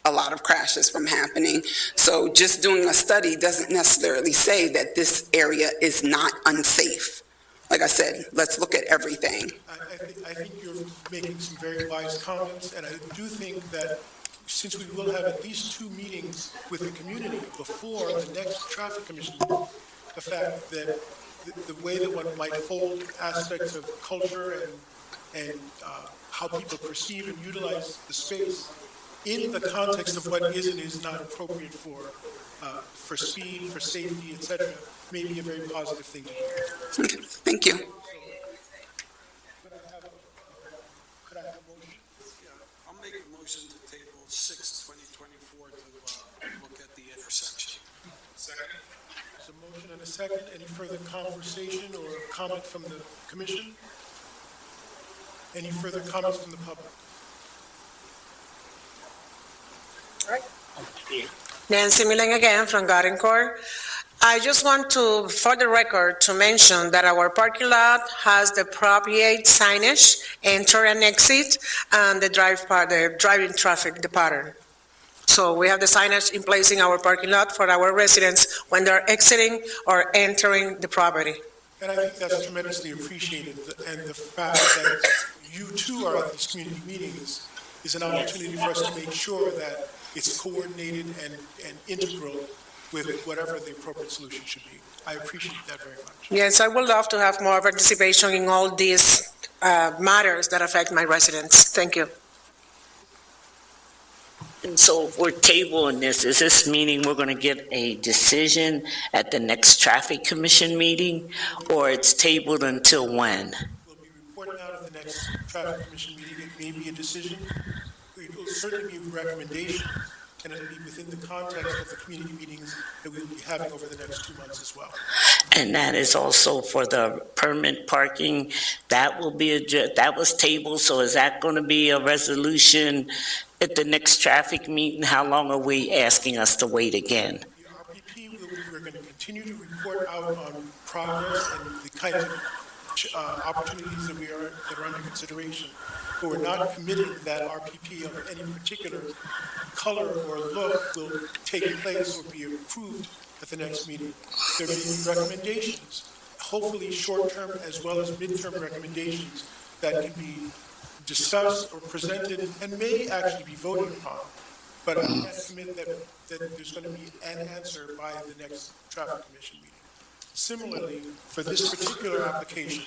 Speaker 18: a lot of crashes from happening. So just doing a study doesn't necessarily say that this area is not unsafe. Like I said, let's look at everything.
Speaker 1: I think you're making some very wise comments, and I do think that since we will have at least 2 meetings with the community before the next traffic commission, the fact that the way that one might hold aspects of culture and how people perceive and utilize the space in the context of what is and is not appropriate for speed, for safety, etc., may be a very positive thing to do.
Speaker 18: Thank you.
Speaker 2: Could I have a motion? Yeah, I'll make a motion to table 6, 2024 to look at the intersection.
Speaker 1: There's a motion and a second. Any further conversation or comment from the commission? Any further comments from the public?
Speaker 15: Nancy Milan again from Garden Court. I just want to, for the record, to mention that our parking lot has the appropriate signage, enter and exit, and the driving traffic, the pattern. So we have the signage in place in our parking lot for our residents when they're exiting or entering the property.
Speaker 1: And I think that's tremendously appreciated, and the fact that you too are at these community meetings is an opportunity for us to make sure that it's coordinated and integral with whatever the appropriate solution should be. I appreciate that very much.
Speaker 15: Yes, I would love to have more participation in all these matters that affect my residents. Thank you.
Speaker 14: And so if we're tabling this, is this meaning we're going to get a decision at the next traffic commission meeting, or it's tabled until when?
Speaker 1: We'll be reporting out at the next traffic commission meeting. It may be a decision. It will certainly be a recommendation, and it'll be within the context of the community meetings that we will be having over the next 2 months as well.
Speaker 14: And that is also for the permit parking, that will be, that was tabled, so is that going to be a resolution at the next traffic meeting? How long are we asking us to wait again?
Speaker 1: The RPP, we're going to continue to report out on progress and the kinds of opportunities that are under consideration, but we're not committing that RPP of any particular color or look will take place or be approved at the next meeting. There may be recommendations, hopefully short-term as well as mid-term recommendations that can be discussed or presented and may actually be voted upon. But I can't commit that there's going to be an answer by the next traffic commission meeting. Similarly, for this particular application,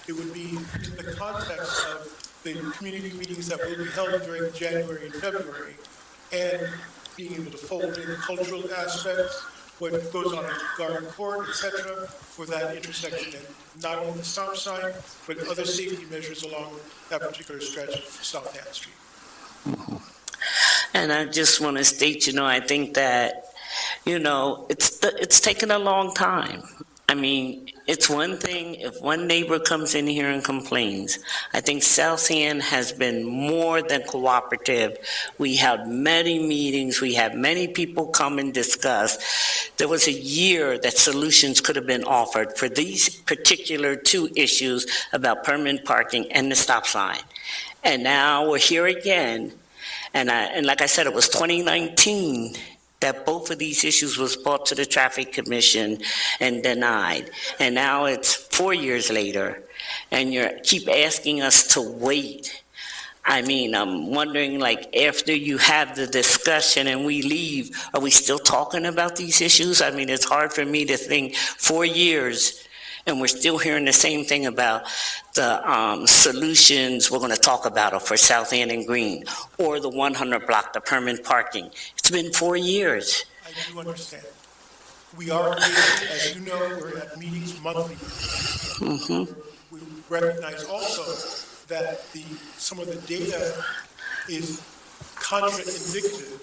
Speaker 1: it would be in the context of the community meetings that will be held during January and February, and being able to fold in cultural aspects, what goes on in Garden Court, et cetera, for that intersection, and not only the stop sign, but other safety measures along that particular stretch of South Ann Street.
Speaker 14: And I just want to state, I think that, it's taken a long time. I mean, it's one thing if one neighbor comes in here and complains. I think South Ann has been more than cooperative. We had many meetings. We had many people come and discuss. There was a year that solutions could have been offered for these particular two issues about permanent parking and the stop sign. And now we're here again. And like I said, it was 2019 that both of these issues was brought to the Traffic Commission and denied. And now it's 4 years later, and you keep asking us to wait. I mean, I'm wondering, after you have the discussion and we leave, are we still talking about these issues? I mean, it's hard for me to think 4 years, and we're still hearing the same thing about the solutions we're going to talk about for South Ann and Green, or the 100 block, the permanent parking. It's been 4 years.
Speaker 1: I do understand. We are, as you know, we're at meetings monthly. We recognize also that some of the data is contraindicative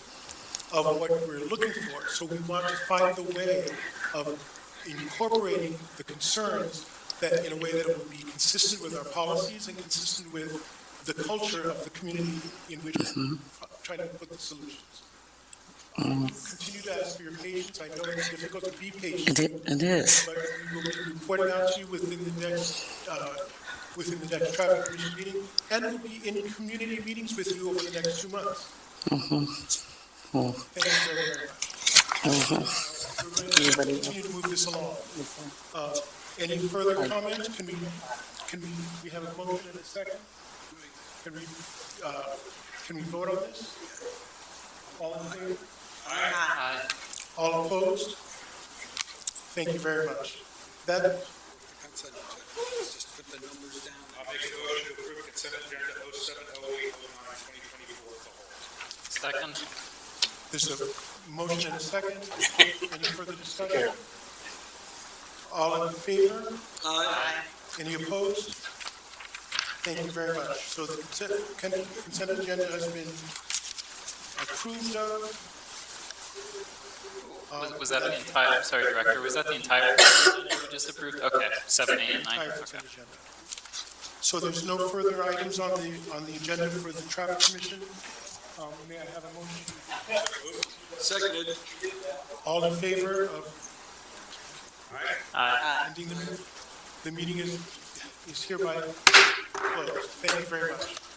Speaker 1: of what we're looking for. So we want to find a way of incorporating the concerns that in a way that it will be consistent with our policies and consistent with the culture of the community in which we're trying to put the solutions. Continue to ask for your patience. I know it's difficult to be patient.
Speaker 14: It is.
Speaker 1: But we will be reporting out to you within the next traffic commission meeting, and we'll be in community meetings with you over the next 2 months. Thank you very much. We're going to continue to move this along. Any further comments? Can we have a motion in a second? Can we vote on this? All in favor?
Speaker 12: Aye.
Speaker 1: All opposed? Thank you very much. That,
Speaker 2: Just put the numbers down.
Speaker 4: I'll make a motion to approve consent agenda 070809 2024 as a whole.
Speaker 12: Second?
Speaker 1: there's a motion and a second. Any further discussion? All in favor?
Speaker 2: Aye.
Speaker 1: Any opposed? Thank you very much. So the consent agenda has been approved of.
Speaker 12: Was that the entire, sorry, Director, was that the entire agenda we just approved? Okay, 7, 8, and 9,
Speaker 1: Entire
Speaker 12: okay.
Speaker 1: consent agenda. So there's no further items on the agenda for the Traffic Commission? May I have a motion?
Speaker 2: Seconded.
Speaker 1: All in favor of
Speaker 12: Aye.
Speaker 1: ending the meeting? The meeting is hereby closed. Thank you very much.